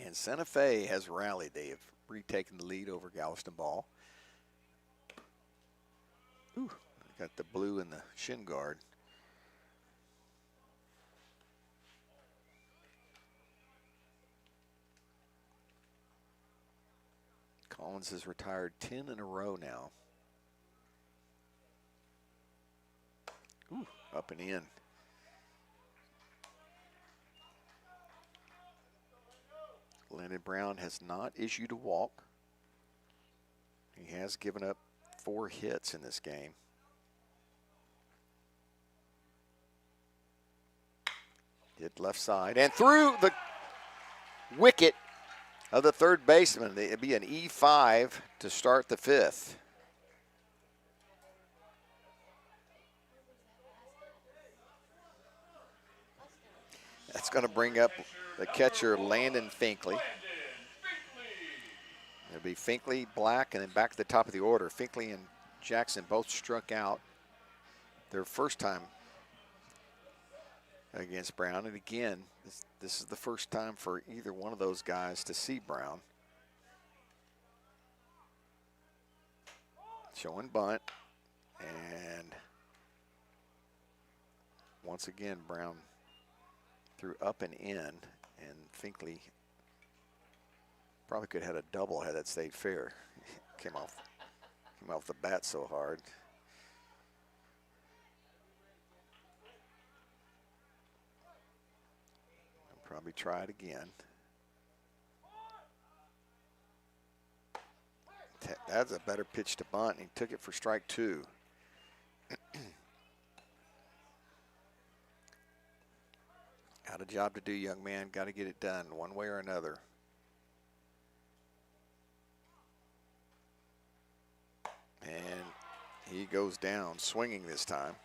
and Santa Fe has rallied. They have retaken the lead over Galveston Ball. Ooh, got the blue in the shin guard. Collins has retired 10 in a row now. Ooh, up and in. Landon Brown has not issued a walk. He has given up 4 hits in this game. Hit left side and through the wicket of the third baseman. It'd be an E5 to start the fifth. That's going to bring up the catcher, Landon Finkley. It'll be Finkley, Black, and then back to the top of the order. Finkley and Jackson both struck out their first time against Brown. And again, this is the first time for either one of those guys to see Brown. Showing bunt. And once again, Brown threw up and in, and Finkley probably could have had a double had that stayed fair. Came off the bat so hard. I'll probably try it again. That's a better pitch to bunt, and he took it for strike 2. Got a job to do, young man. Got to get it done one way or another. And he goes down, swinging this time.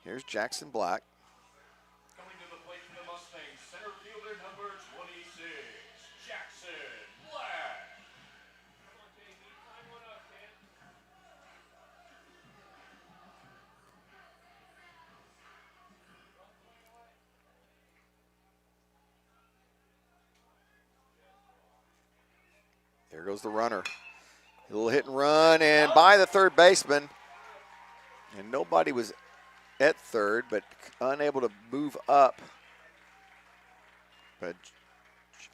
Here's Jackson Black. Coming to the plate for the Mustangs, center fielder number 26, Jackson Black. There goes the runner. A little hit and run, and by the third baseman. And nobody was at third, but unable to move up. But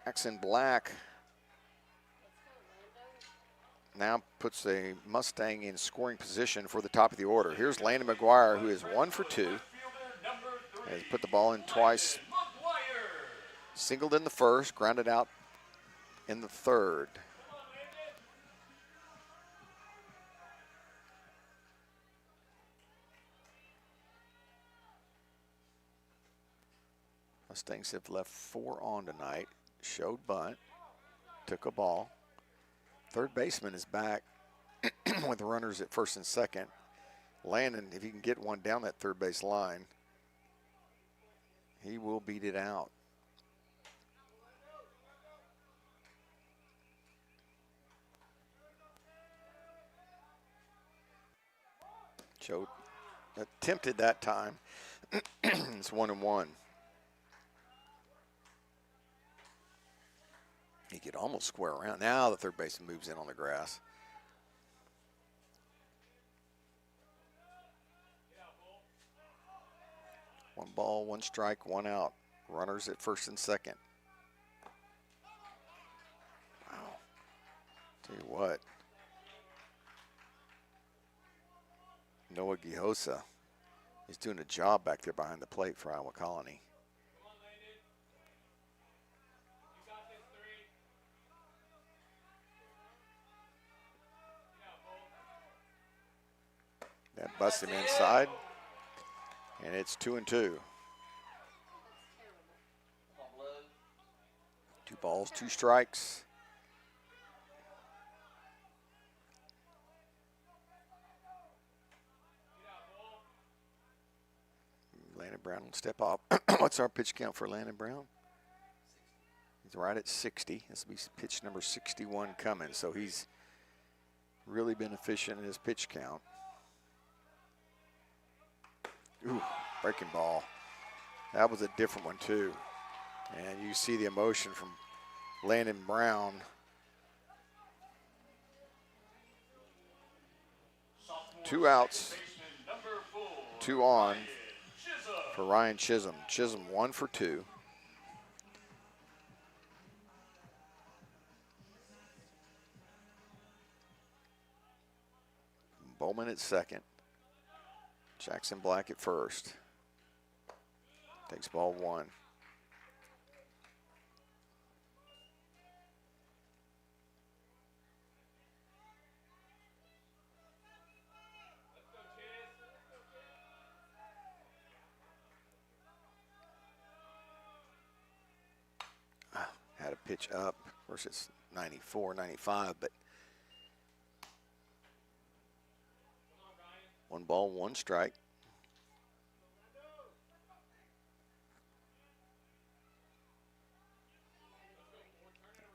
Jackson Black now puts the Mustang in scoring position for the top of the order. Here's Landon McGuire, who is 1 for 2. Has put the ball in twice. Singled in the first, grounded out in the third. Mustangs have left 4 on tonight. Showed bunt, took a ball. Third baseman is back with the runners at first and second. Landon, if he can get one down that third base line, he will beat it out. Showed, attempted that time. It's 1-1. He could almost square around. Now the third baseman moves in on the grass. One ball, 1 strike, 1 out. Runners at first and second. Wow. Tell you what. Noah Gihosa is doing a job back there behind the plate for Iowa Colony. That busts him inside, and it's 2-2. 2 balls, 2 strikes. Landon Brown will step off. What's our pitch count for Landon Brown? He's right at 60. This will be pitch number 61 coming, so he's really been efficient in his pitch count. Ooh, breaking ball. That was a different one, too. And you see the emotion from Landon Brown. Two outs, 2 on for Ryan Chisholm. Chisholm 1 for 2. Bowman at second. Jackson Black at first. Takes ball 1. Had a pitch up. Of course, it's 94, 95, but 1 ball, 1 strike.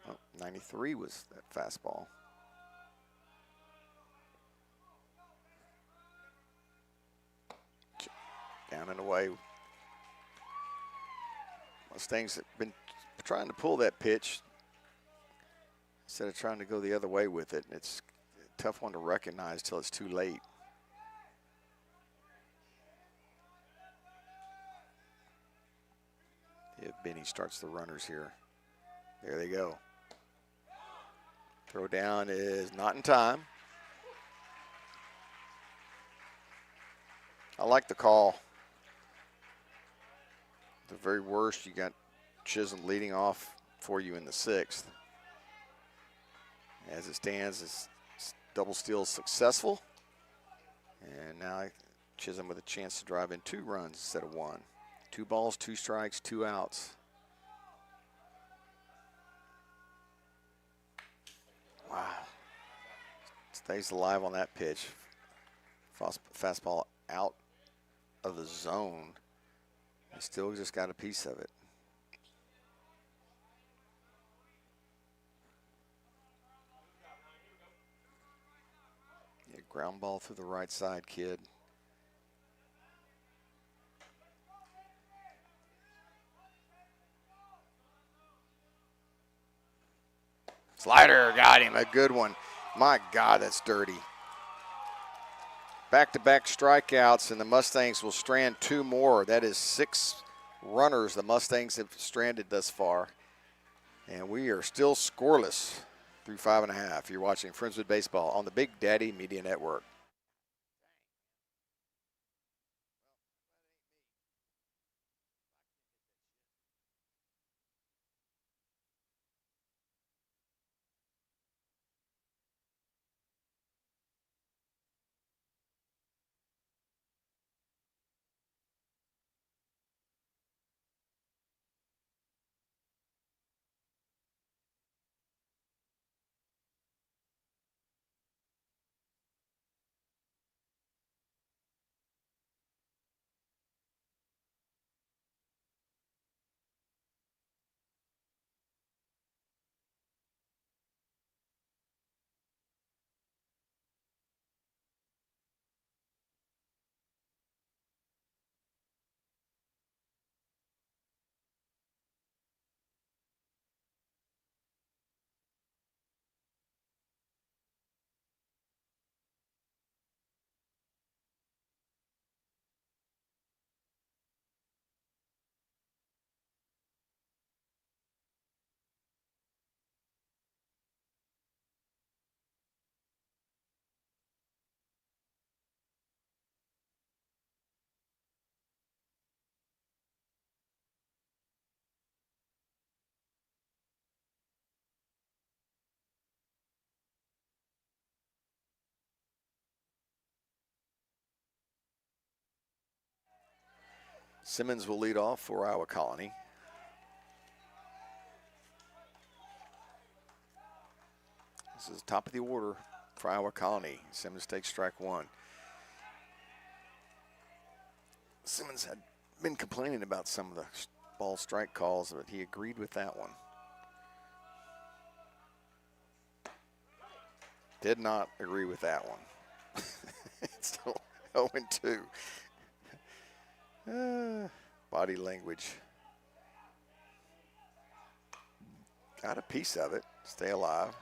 Oh, 93 was that fastball. Down and away. Mustangs have been trying to pull that pitch instead of trying to go the other way with it. It's a tough one to recognize till it's too late. If Benny starts the runners here. There they go. Throw down is not in time. I like the call. The very worst, you got Chisholm leading off for you in the 6th. As it stands, it's double steal successful. And now Chisholm with a chance to drive in 2 runs instead of 1. 2 balls, 2 strikes, 2 outs. Wow. Stays alive on that pitch. Fastball out of the zone. He still just got a piece of it. Yeah, ground ball through the right side, kid. Slider got him, a good one. My God, that's dirty. Back-to-back strikeouts, and the Mustangs will strand 2 more. That is 6 runners the Mustangs have stranded thus far. And we are still scoreless through 5.5. You're watching Friendswood Baseball on the Big Daddy Media Network. Simmons will lead off for Iowa Colony. This is top of the order for Iowa Colony. Simmons takes strike 1. Simmons had been complaining about some of the ball strike calls, but he agreed with that one. Did not agree with that one. It's still 0-2. Body language. Got a piece of it. Stay alive.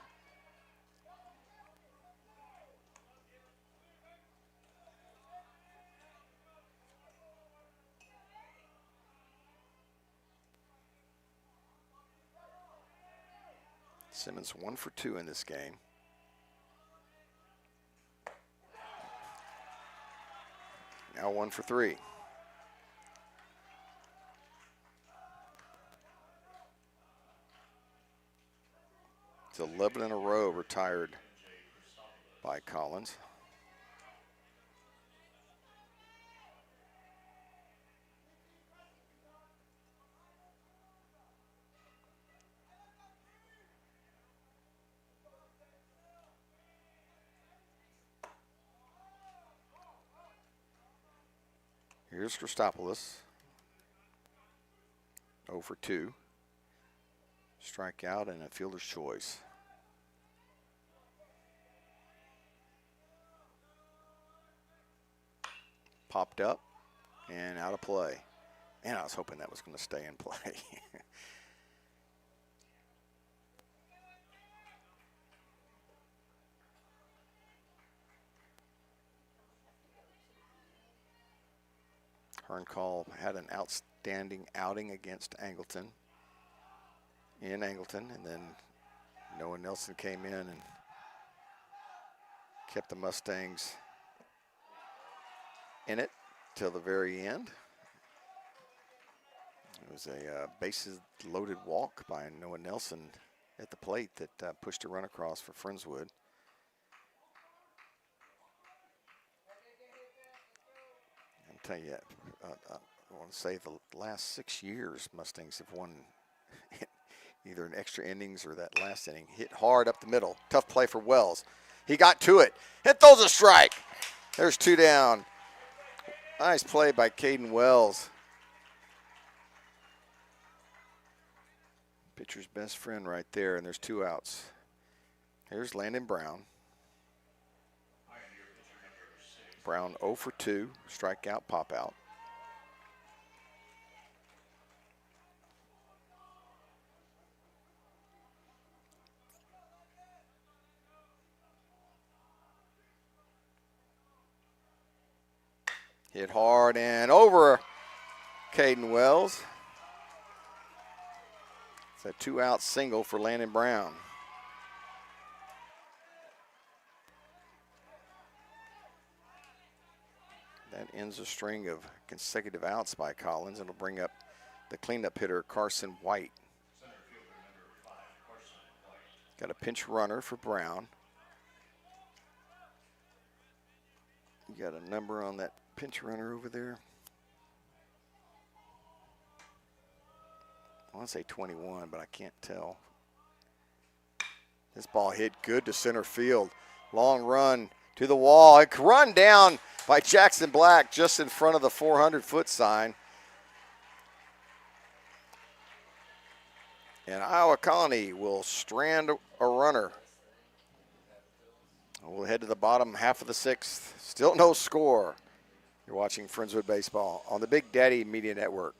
Simmons 1 for 2 in this game. Now 1 for 3. It's 11 in a row retired by Collins. Here's Christopoulos. 0 for 2. Strikeout and a fielder's choice. Popped up and out of play. Man, I was hoping that was going to stay in play. Herncall had an outstanding outing against Angleton in Angleton, and then Noah Nelson came in and kept the Mustangs in it till the very end. It was a bases-loaded walk by Noah Nelson at the plate that pushed a run across for Friendswood. I'll tell you, I want to say the last 6 years, Mustangs have won either in extra innings or that last inning. Hit hard up the middle. Tough play for Wells. He got to it. Hit throws a strike. There's 2 down. Nice play by Caden Wells. Pitcher's best friend right there, and there's 2 outs. Here's Landon Brown. Brown 0 for 2, strikeout, pop out. Hit hard and over Caden Wells. It's a 2-out single for Landon Brown. That ends a string of consecutive outs by Collins, and it'll bring up the cleanup hitter, Carson White. Got a pinch runner for Brown. You got a number on that pinch runner over there? I want to say 21, but I can't tell. This ball hit good to center field. Long run to the wall. A run down by Jackson Black just in front of the 400-foot sign. And Iowa Colony will strand a runner. We'll head to the bottom half of the 6th. Still no score. You're watching Friendswood Baseball on the Big Daddy Media Network.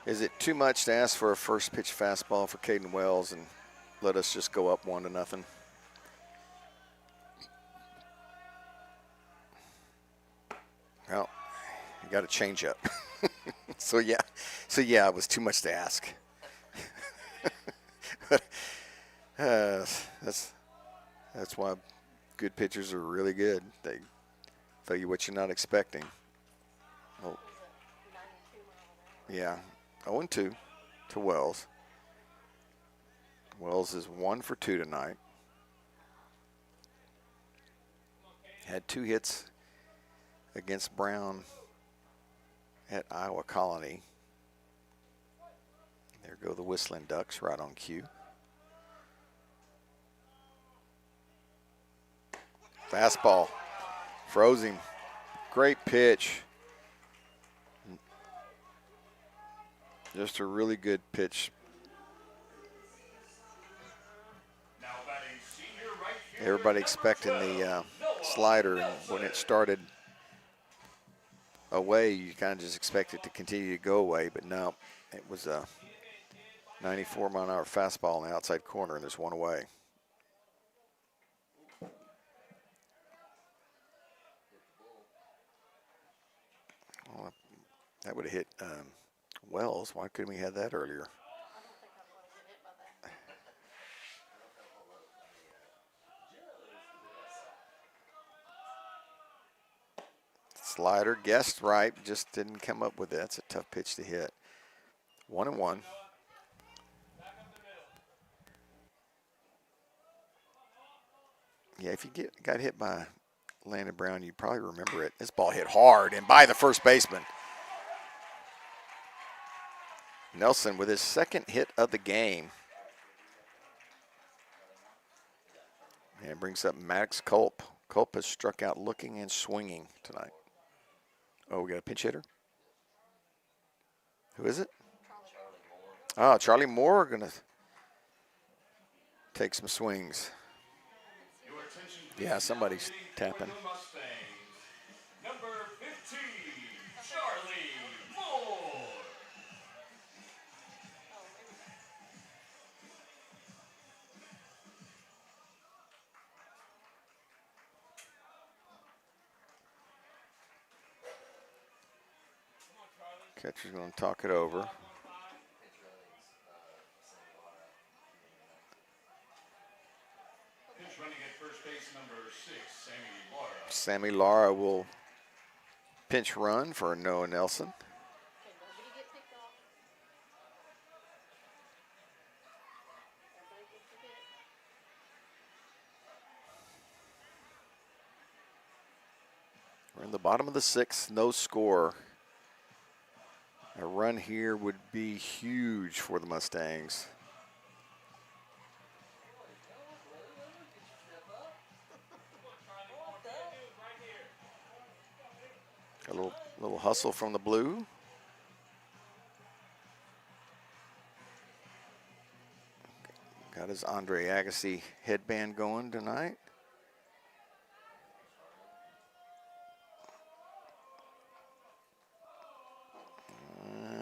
Is it too much to ask for a first pitch fastball for Caden Wells and let us just go up 1-0? Well, you got to change up. So yeah, it was too much to ask. That's why good pitchers are really good. They tell you what you're not expecting. Oh, yeah, 0-2 to Wells. Wells is 1 for 2 tonight. Had 2 hits against Brown at Iowa Colony. There go the Whistling Ducks right on cue. Fastball. Froze him. Great pitch. Just a really good pitch. Everybody expecting the slider, and when it started away, you kind of just expect it to continue to go away, but no, it was a 94-mile-an-hour fastball in the outside corner, and there's one away. Well, that would have hit Wells. Why couldn't we have that earlier? Slider, guessed right, just didn't come up with it. That's a tough pitch to hit. 1-1. Yeah, if you got hit by Landon Brown, you probably remember it. This ball hit hard and by the first baseman. Nelson with his second hit of the game. And brings up Max Culp. Culp has struck out looking and swinging tonight. Oh, we got a pinch hitter? Who is it? Oh, Charlie Moore going to take some swings. Yeah, somebody's tapping. Number 15, Charlie Moore. Catcher's going to talk it over. Running at first base, number 6, Sammy Lara. Sammy Lara will pinch run for Noah Nelson. We're in the bottom of the 6th, no score. A run here would be huge for the Mustangs. A little hustle from the blue. Got his Andre Agassi headband going tonight.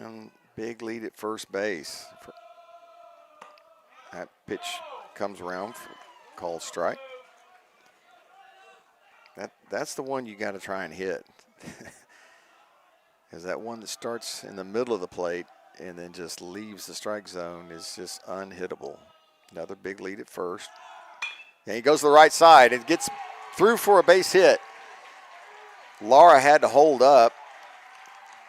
And big lead at first base. That pitch comes around for called strike. That's the one you got to try and hit. Because that one that starts in the middle of the plate and then just leaves the strike zone is just unhittable. Another big lead at first. And he goes to the right side and gets through for a base hit. Lara had to hold up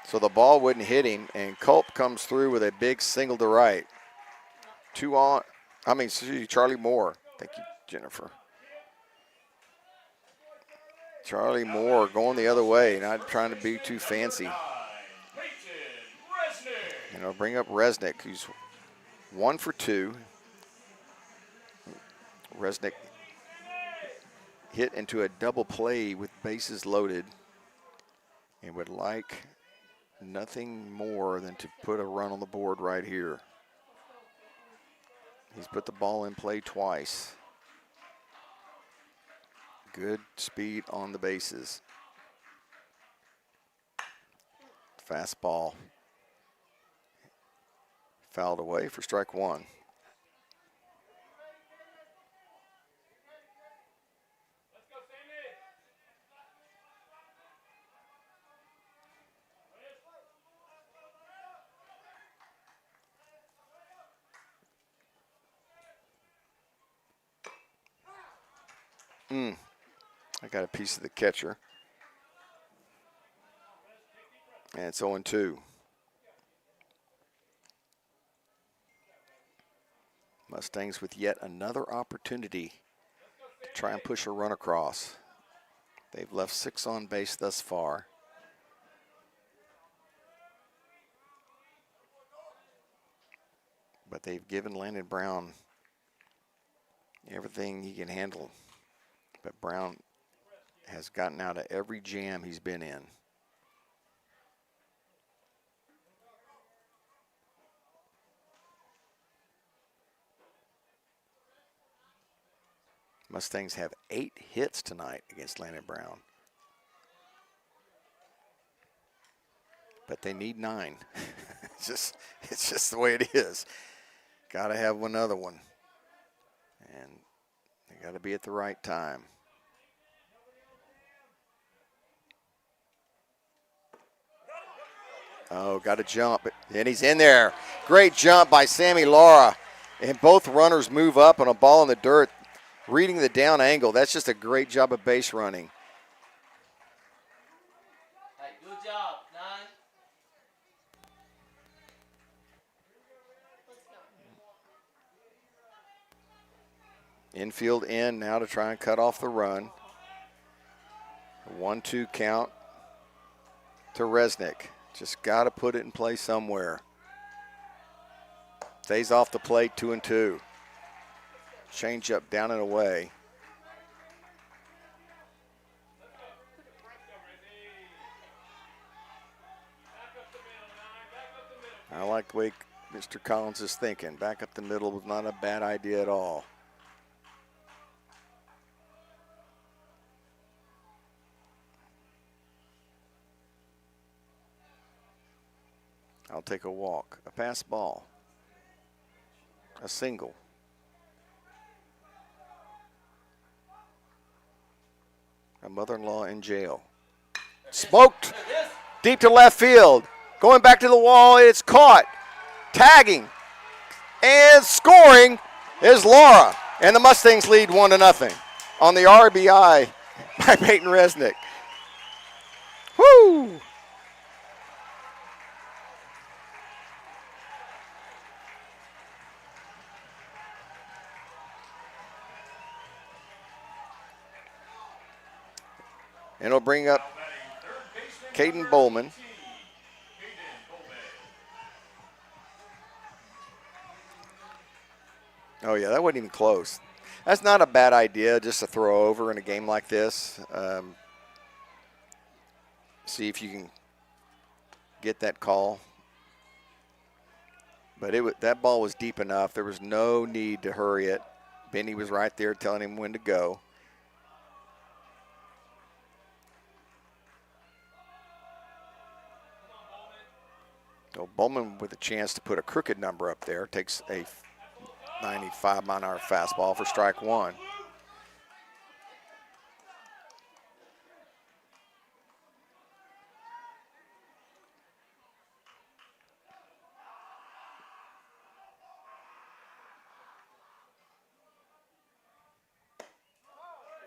so the ball wouldn't hit him, and Culp comes through with a big single to right. Charlie Moore. Thank you, Jennifer. Charlie Moore going the other way, not trying to be too fancy. Bring up Resnick, who's 1 for 2. Resnick hit into a double play with bases loaded and would like nothing more than to put a run on the board right here. He's put the ball in play twice. Good speed on the bases. Fastball Fouled away for strike one. I got a piece of the catcher. And it's 0-2. Mustangs with yet another opportunity to try and push a run across. They've left 6 on base thus far. But they've given Landon Brown everything he can handle. But Brown has gotten out of every jam he's been in. Mustangs have 8 hits tonight against Landon Brown. But they need 9. it's just the way it is. Got to have another one. And they got to be at the right time. Oh, got to jump. And he's in there. Great jump by Sammy Lara. And both runners move up on a ball in the dirt, reading the down angle. That's just a great job of base running. Hey, good job, 9. Infield in now to try and cut off the run. 1-2 count to Resnick. Just got to put it in play somewhere. Stays off the plate, 2-2. Change up down and away. I like the way Mr. Collins is thinking. Back up the middle was not a bad idea at all. I'll take a walk, a pass ball, a single. A mother-in-law in jail. Smoked deep to left field. Going back to the wall, it's caught. Tagging and scoring is Laura. And the Mustangs lead 1-0 on the RBI by Peyton Resnick. Woo! And it'll bring up Caden Bowman. Oh, yeah, that wasn't even close. That's not a bad idea just to throw over in a game like this. See if you can get that call. But that ball was deep enough. There was no need to hurry it. Benny was right there telling him when to go. So Bowman with a chance to put a crooked number up there. Takes a 95-mile-an-hour fastball for strike one.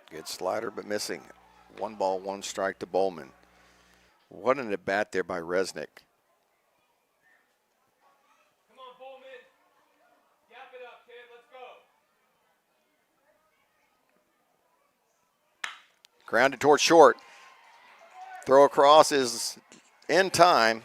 Good slider, but missing. 1 ball, 1 strike to Bowman. What an at bat there by Resnick. Grounded toward short. Throw across is in time.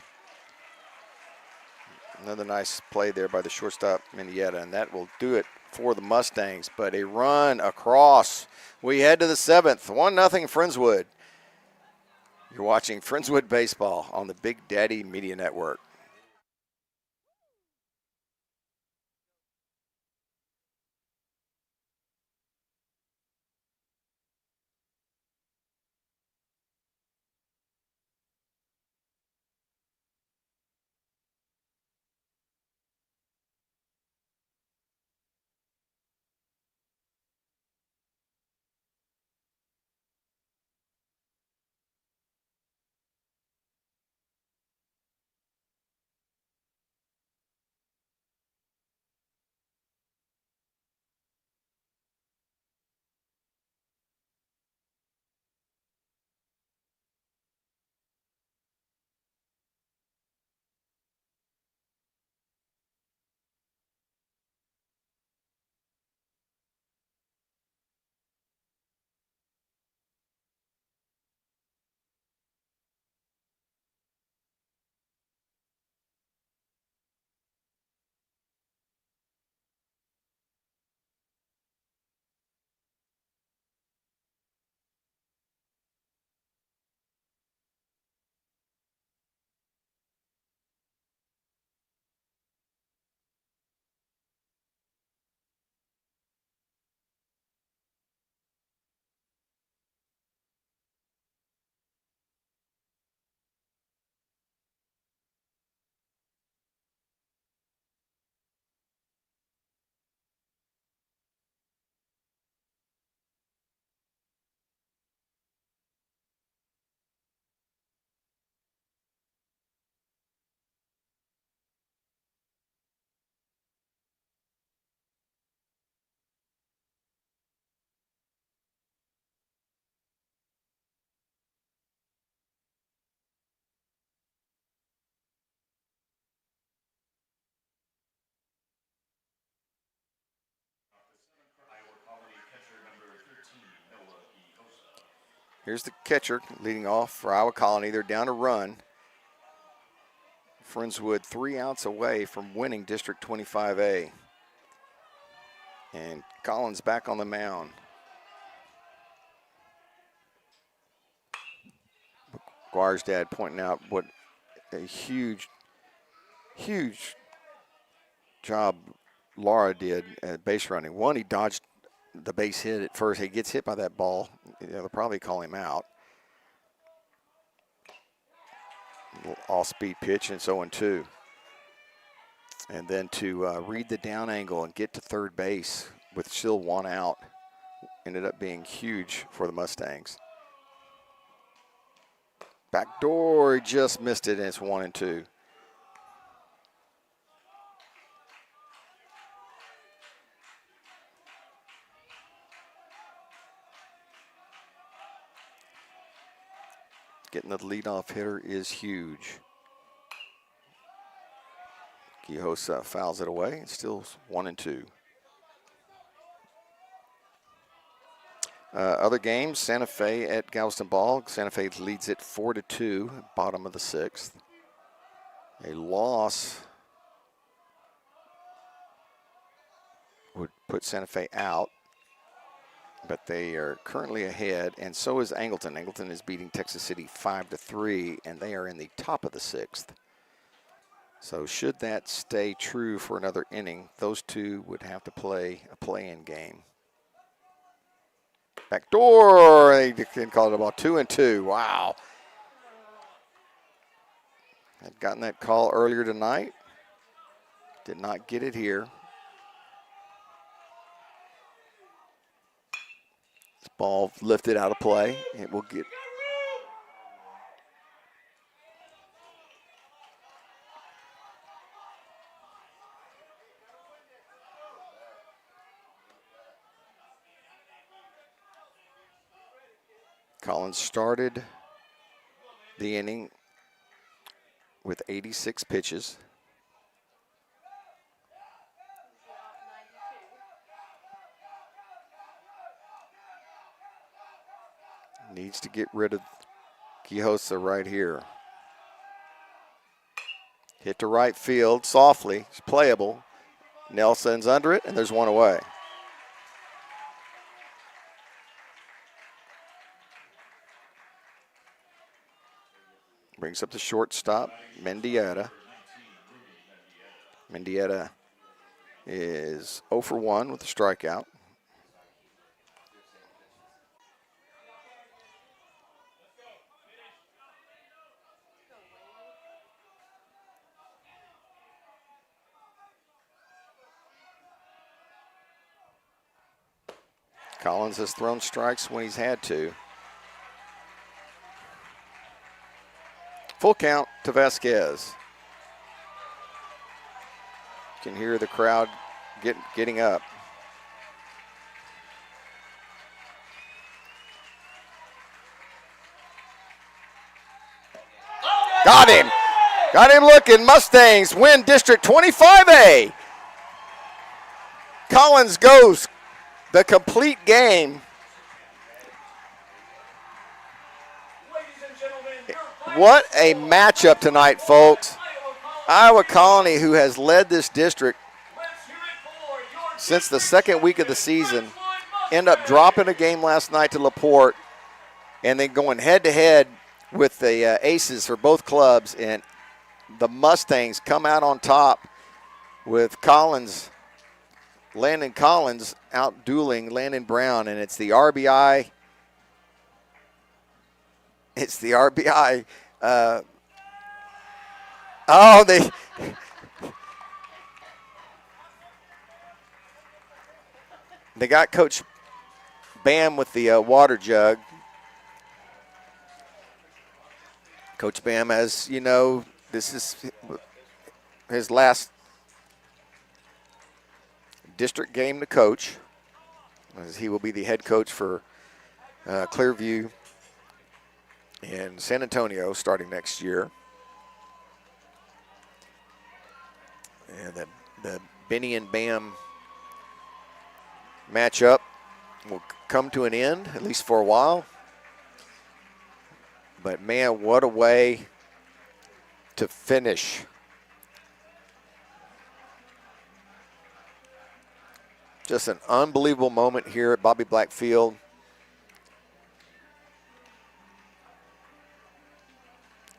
Another nice play there by the shortstop, Minietta, and that will do it for the Mustangs. But a run across. We head to the 7th. 1-0 Friendswood. You're watching Friendswood Baseball on the Big Daddy Media Network. Here's the catcher leading off for Iowa Colony. They're down a run. Friendswood 3 outs away from winning District 25A. And Collins back on the mound. McGuire's dad pointing out what a huge job Laura did at base running. One, he dodged the base hit at first. He gets hit by that ball. They'll probably call him out. All-speed pitch, and it's 0-2. And then to read the down angle and get to third base with still 1 out ended up being huge for the Mustangs. Back door, he just missed it, and it's 1-2. Getting the leadoff hitter is huge. Quijos fouls it away. It's still 1-2. Other games, Santa Fe at Galveston Ball. Santa Fe leads it 4-2, bottom of the 6th. A loss would put Santa Fe out, but they are currently ahead, and so is Angleton. Angleton is beating Texas City 5-3, and they are in the top of the 6th. So should that stay true for another inning, those two would have to play a play-in game. Back door, they can call it about 2-2. Wow. Had gotten that call earlier tonight. Did not get it here. This ball lifted out of play. It will get. Collins started the inning with 86 pitches. Needs to get rid of Quijos right here. Hit to right field softly. It's playable. Nelson's under it, and there's 1 away. Brings up the shortstop, Mendieta. Mendieta is 0 for 1 with a strikeout. Collins has thrown strikes when he's had to. Full count to Vasquez. You can hear the crowd getting up. Got him. Got him looking. Mustangs win District 25A. Collins goes the complete game. What a matchup tonight, folks. Iowa Colony, who has led this district since the second week of the season, end up dropping a game last night to LaPorte and then going head-to-head with the aces for both clubs. And the Mustangs come out on top with Collins, Landon Collins, out-dueling Landon Brown, and it's the RBI. It's the RBI. They got Coach Bam with the water jug. Coach Bam, as you know, this is his last district game to coach, as he will be the head coach for Clearview in San Antonio starting next year. And the Benny and Bam matchup will come to an end, at least for a while. But, man, what a way to finish. Just an unbelievable moment here at Bobby Black Field.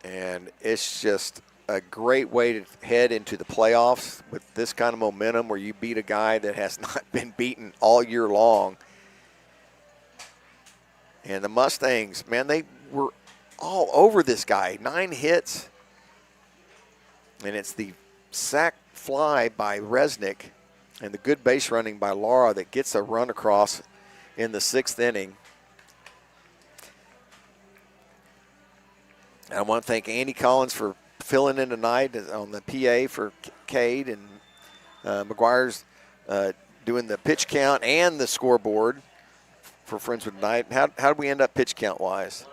And it's just a great way to head into the playoffs with this kind of momentum where you beat a guy that has not been beaten all year long. And the Mustangs, man, they were all over this guy. 9 hits. And it's the sac fly by Resnick and the good base running by Lara that gets a run across in the 6th inning. I want to thank Andy Collins for filling in tonight on the PA for Cade, and McGuire's doing the pitch count and the scoreboard for Friendswood tonight. How did we end up pitch count-wise?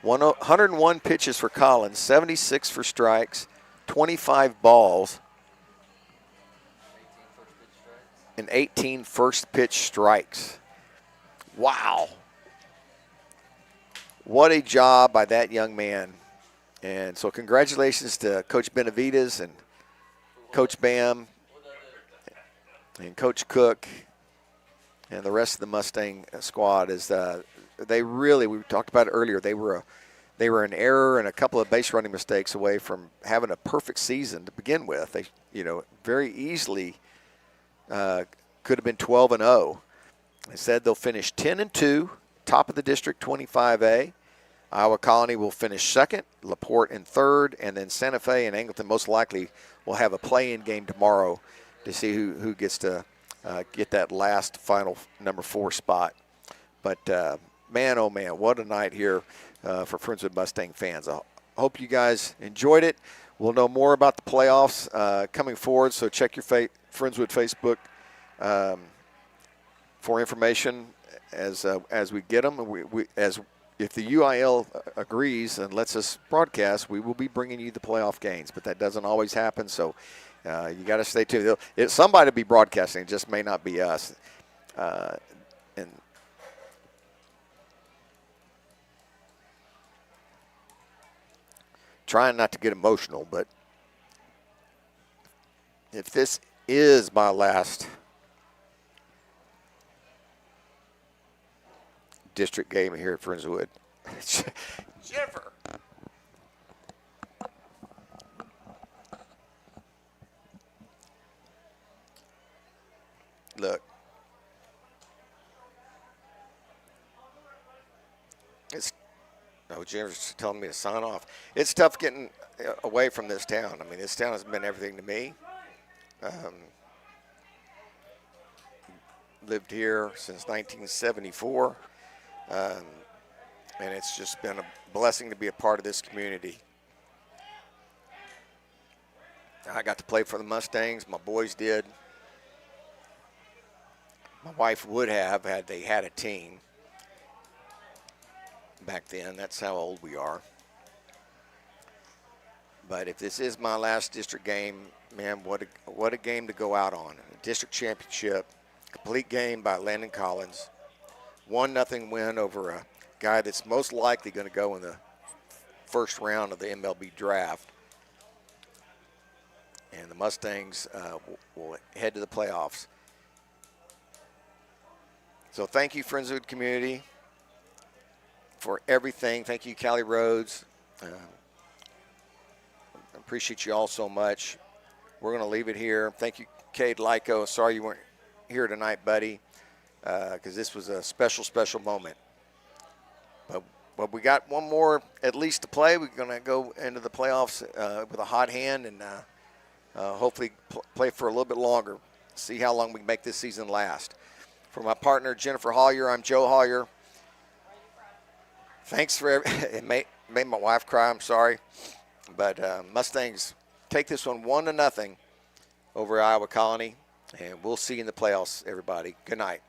101 pitches for Collins, 76 for strikes, 25 balls, and 18 first pitch strikes. Wow. What a job by that young man. And so congratulations to Coach Benavides and Coach Bam and Coach Cook and the rest of the Mustang squad. As they really, we talked about it earlier, they were an error and a couple of base running mistakes away from having a perfect season to begin with. They, very easily could have been 12-0. They said they'll finish 10-2, top of the district, 25A. Iowa Colony will finish second, LaPorte in third, and then Santa Fe and Angleton most likely will have a play-in game tomorrow to see who gets to get that last final number 4 spot. But man, oh man, what a night here for Friendswood Mustang fans. I hope you guys enjoyed it. We'll know more about the playoffs coming forward, so check your Friendswood Facebook for information as we get them. If the UIL agrees and lets us broadcast, we will be bringing you the playoff games, but that doesn't always happen, so you got to stay tuned. Somebody will be broadcasting, it just may not be us. And trying not to get emotional, but if this is my last district game here at Friendswood. Jennifer. Look. Jennifer's telling me to sign off. It's tough getting away from this town. I mean, this town has been everything to me. Lived here since 1974. And it's just been a blessing to be a part of this community. I got to play for the Mustangs. My boys did. My wife would have had they had a team back then. That's how old we are. But if this is my last district game, man, what a game to go out on. A district championship, complete game by Landon Collins. 1-0 win over a guy that's most likely going to go in the first round of the MLB draft. And the Mustangs will head to the playoffs. So thank you, Friendswood community, for everything. Thank you, Callie Rhodes. Appreciate you all so much. We're going to leave it here. Thank you, Cade Lyko. Sorry you weren't here tonight, buddy, because this was a special, special moment. But we got one more at least to play. We're going to go into the playoffs with a hot hand and hopefully play for a little bit longer. See how long we can make this season last. For my partner, Jennifer Hollier, I'm Joe Hollier. Thanks for it made my wife cry, I'm sorry. But Mustangs take this one 1-0 over Iowa Colony, and we'll see you in the playoffs, everybody. Good night.